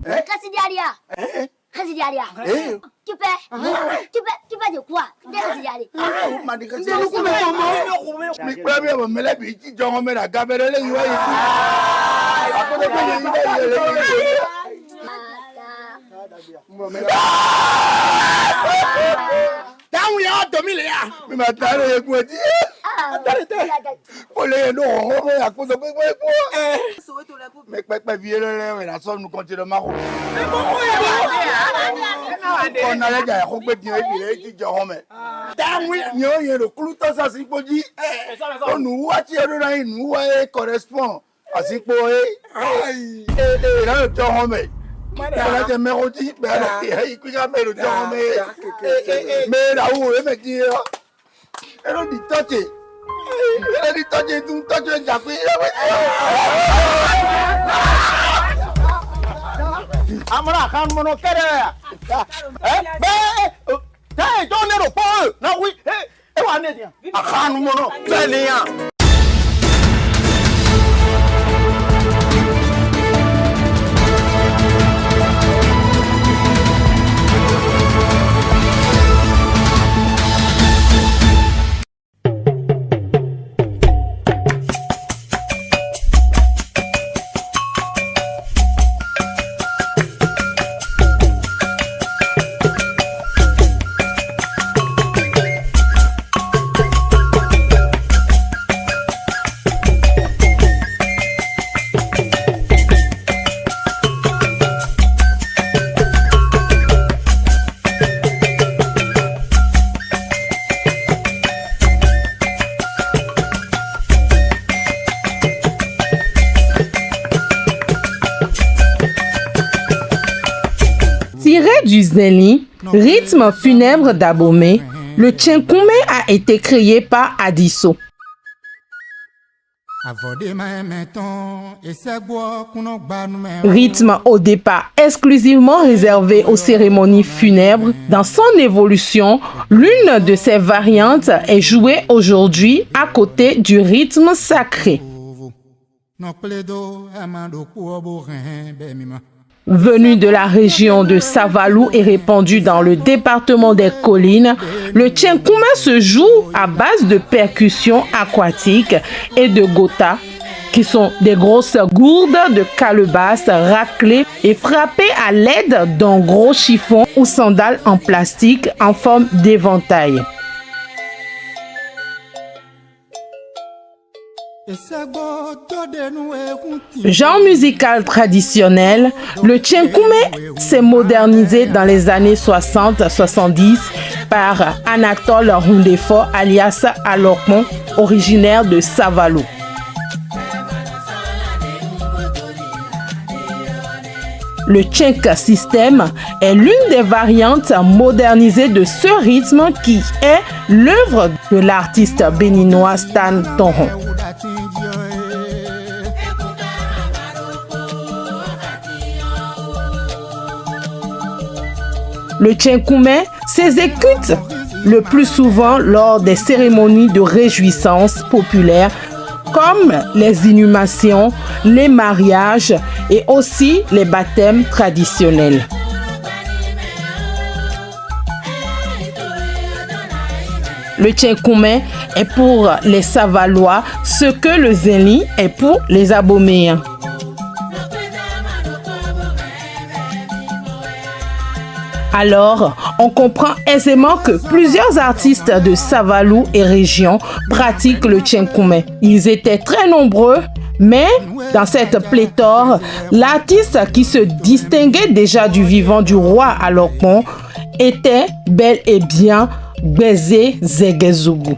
Qu'est-ce qu'il y a? Tu fais de quoi? Qu'est-ce qu'il y a? Mi premier mo mele bi ti jo me la gabere le yiwa yi. Down ya 2000 ya. Mi ma tare e ko ti. Ko le no ho ya ko so pe ko. Me pe vie le la so nu continue ma ko. On a le ja ko pe di e bi le ti jo me. Down ni o yen ro kulu to sa si poji. O nu wa ti e ro na inu wa e correspond asipo e la jo me. Para que me roti, pero ahí cuida me lo yo me la u me ti. Era di toche. Era di toche tu toche ya pe. Amara kan mono kere. Be dai do ne ro po na wi e wa ne dia. Akan mono fe ni ya. Tiré du Zéli, rythme funèbre d'Abomey, le Tchenkoumé a été créé par Adisso. Rythme au départ exclusivement réservé aux cérémonies funèbres, dans son évolution, l'une de ses variantes est jouée aujourd'hui à côté du rythme sacré. Venu de la région de Savalou et répandu dans le département des collines, le Tchenkoumé se joue à base de percussions aquatiques et de gota, qui sont des grosses gourdes de calebasse raclées et frappées à l'aide d'un gros chiffon ou sandales en plastique en forme d'éventail. Genre musical traditionnel, le Tchenkoumé s'est modernisé dans les années 60-70 par Anatole Roundefort alias Alokmon, originaire de Savalou. Le Tchenk system est l'une des variantes modernisées de ce rythme qui est l'œuvre de l'artiste béninois Stan Tonron. Le Tchenkoumé s'exécute le plus souvent lors des cérémonies de réjouissance populaires comme les inhumations, les mariages et aussi les baptêmes traditionnels. Le Tchenkoumé est pour les Savalois ce que le Zéli est pour les Aboméens. Alors, on comprend aisément que plusieurs artistes de Savalou et région pratiquent le Tchenkoumé. Ils étaient très nombreux, mais dans cette pléthore, l'artiste qui se distinguait déjà du vivant du roi Alokpon était bel et bien Gbeze Zegezougou.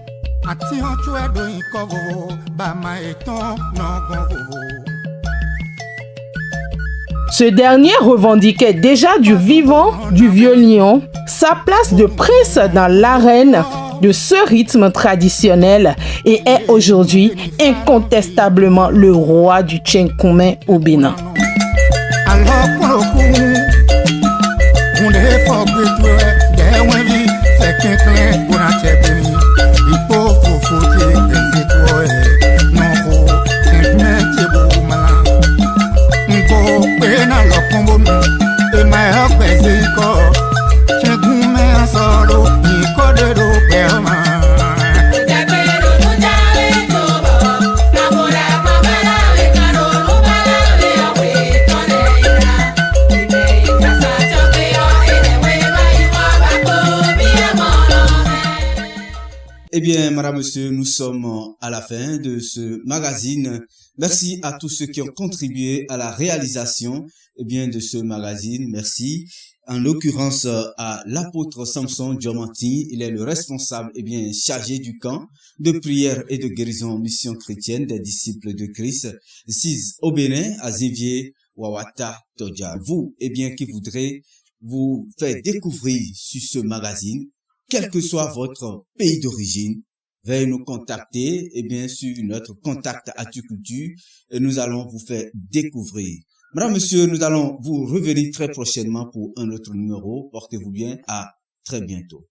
Ce dernier revendiquait déjà du vivant du vieux lion sa place de prince dans l'arène de ce rythme traditionnel et est aujourd'hui incontestablement le roi du Tchenkoumé au Bénin. Eh bien, madame, monsieur, nous sommes à la fin de ce magazine. Merci à tous ceux qui ont contribué à la réalisation, de ce magazine. Merci. En l'occurrence, à l'apôtre Samson Diamanti. Il est le responsable, chargé du camp de prière et de guérison mission chrétienne des disciples de Christ. 6 au Bénin, à Zivier, Wawata, Todja. Vous, qui voudrez vous faire découvrir sur ce magazine, quel que soit votre pays d'origine, veuillez nous contacter, sur notre contact Actu-Culture, et nous allons vous faire découvrir. Madame, monsieur, nous allons vous revenir très prochainement pour un autre numéro. Portez-vous bien. À très bientôt.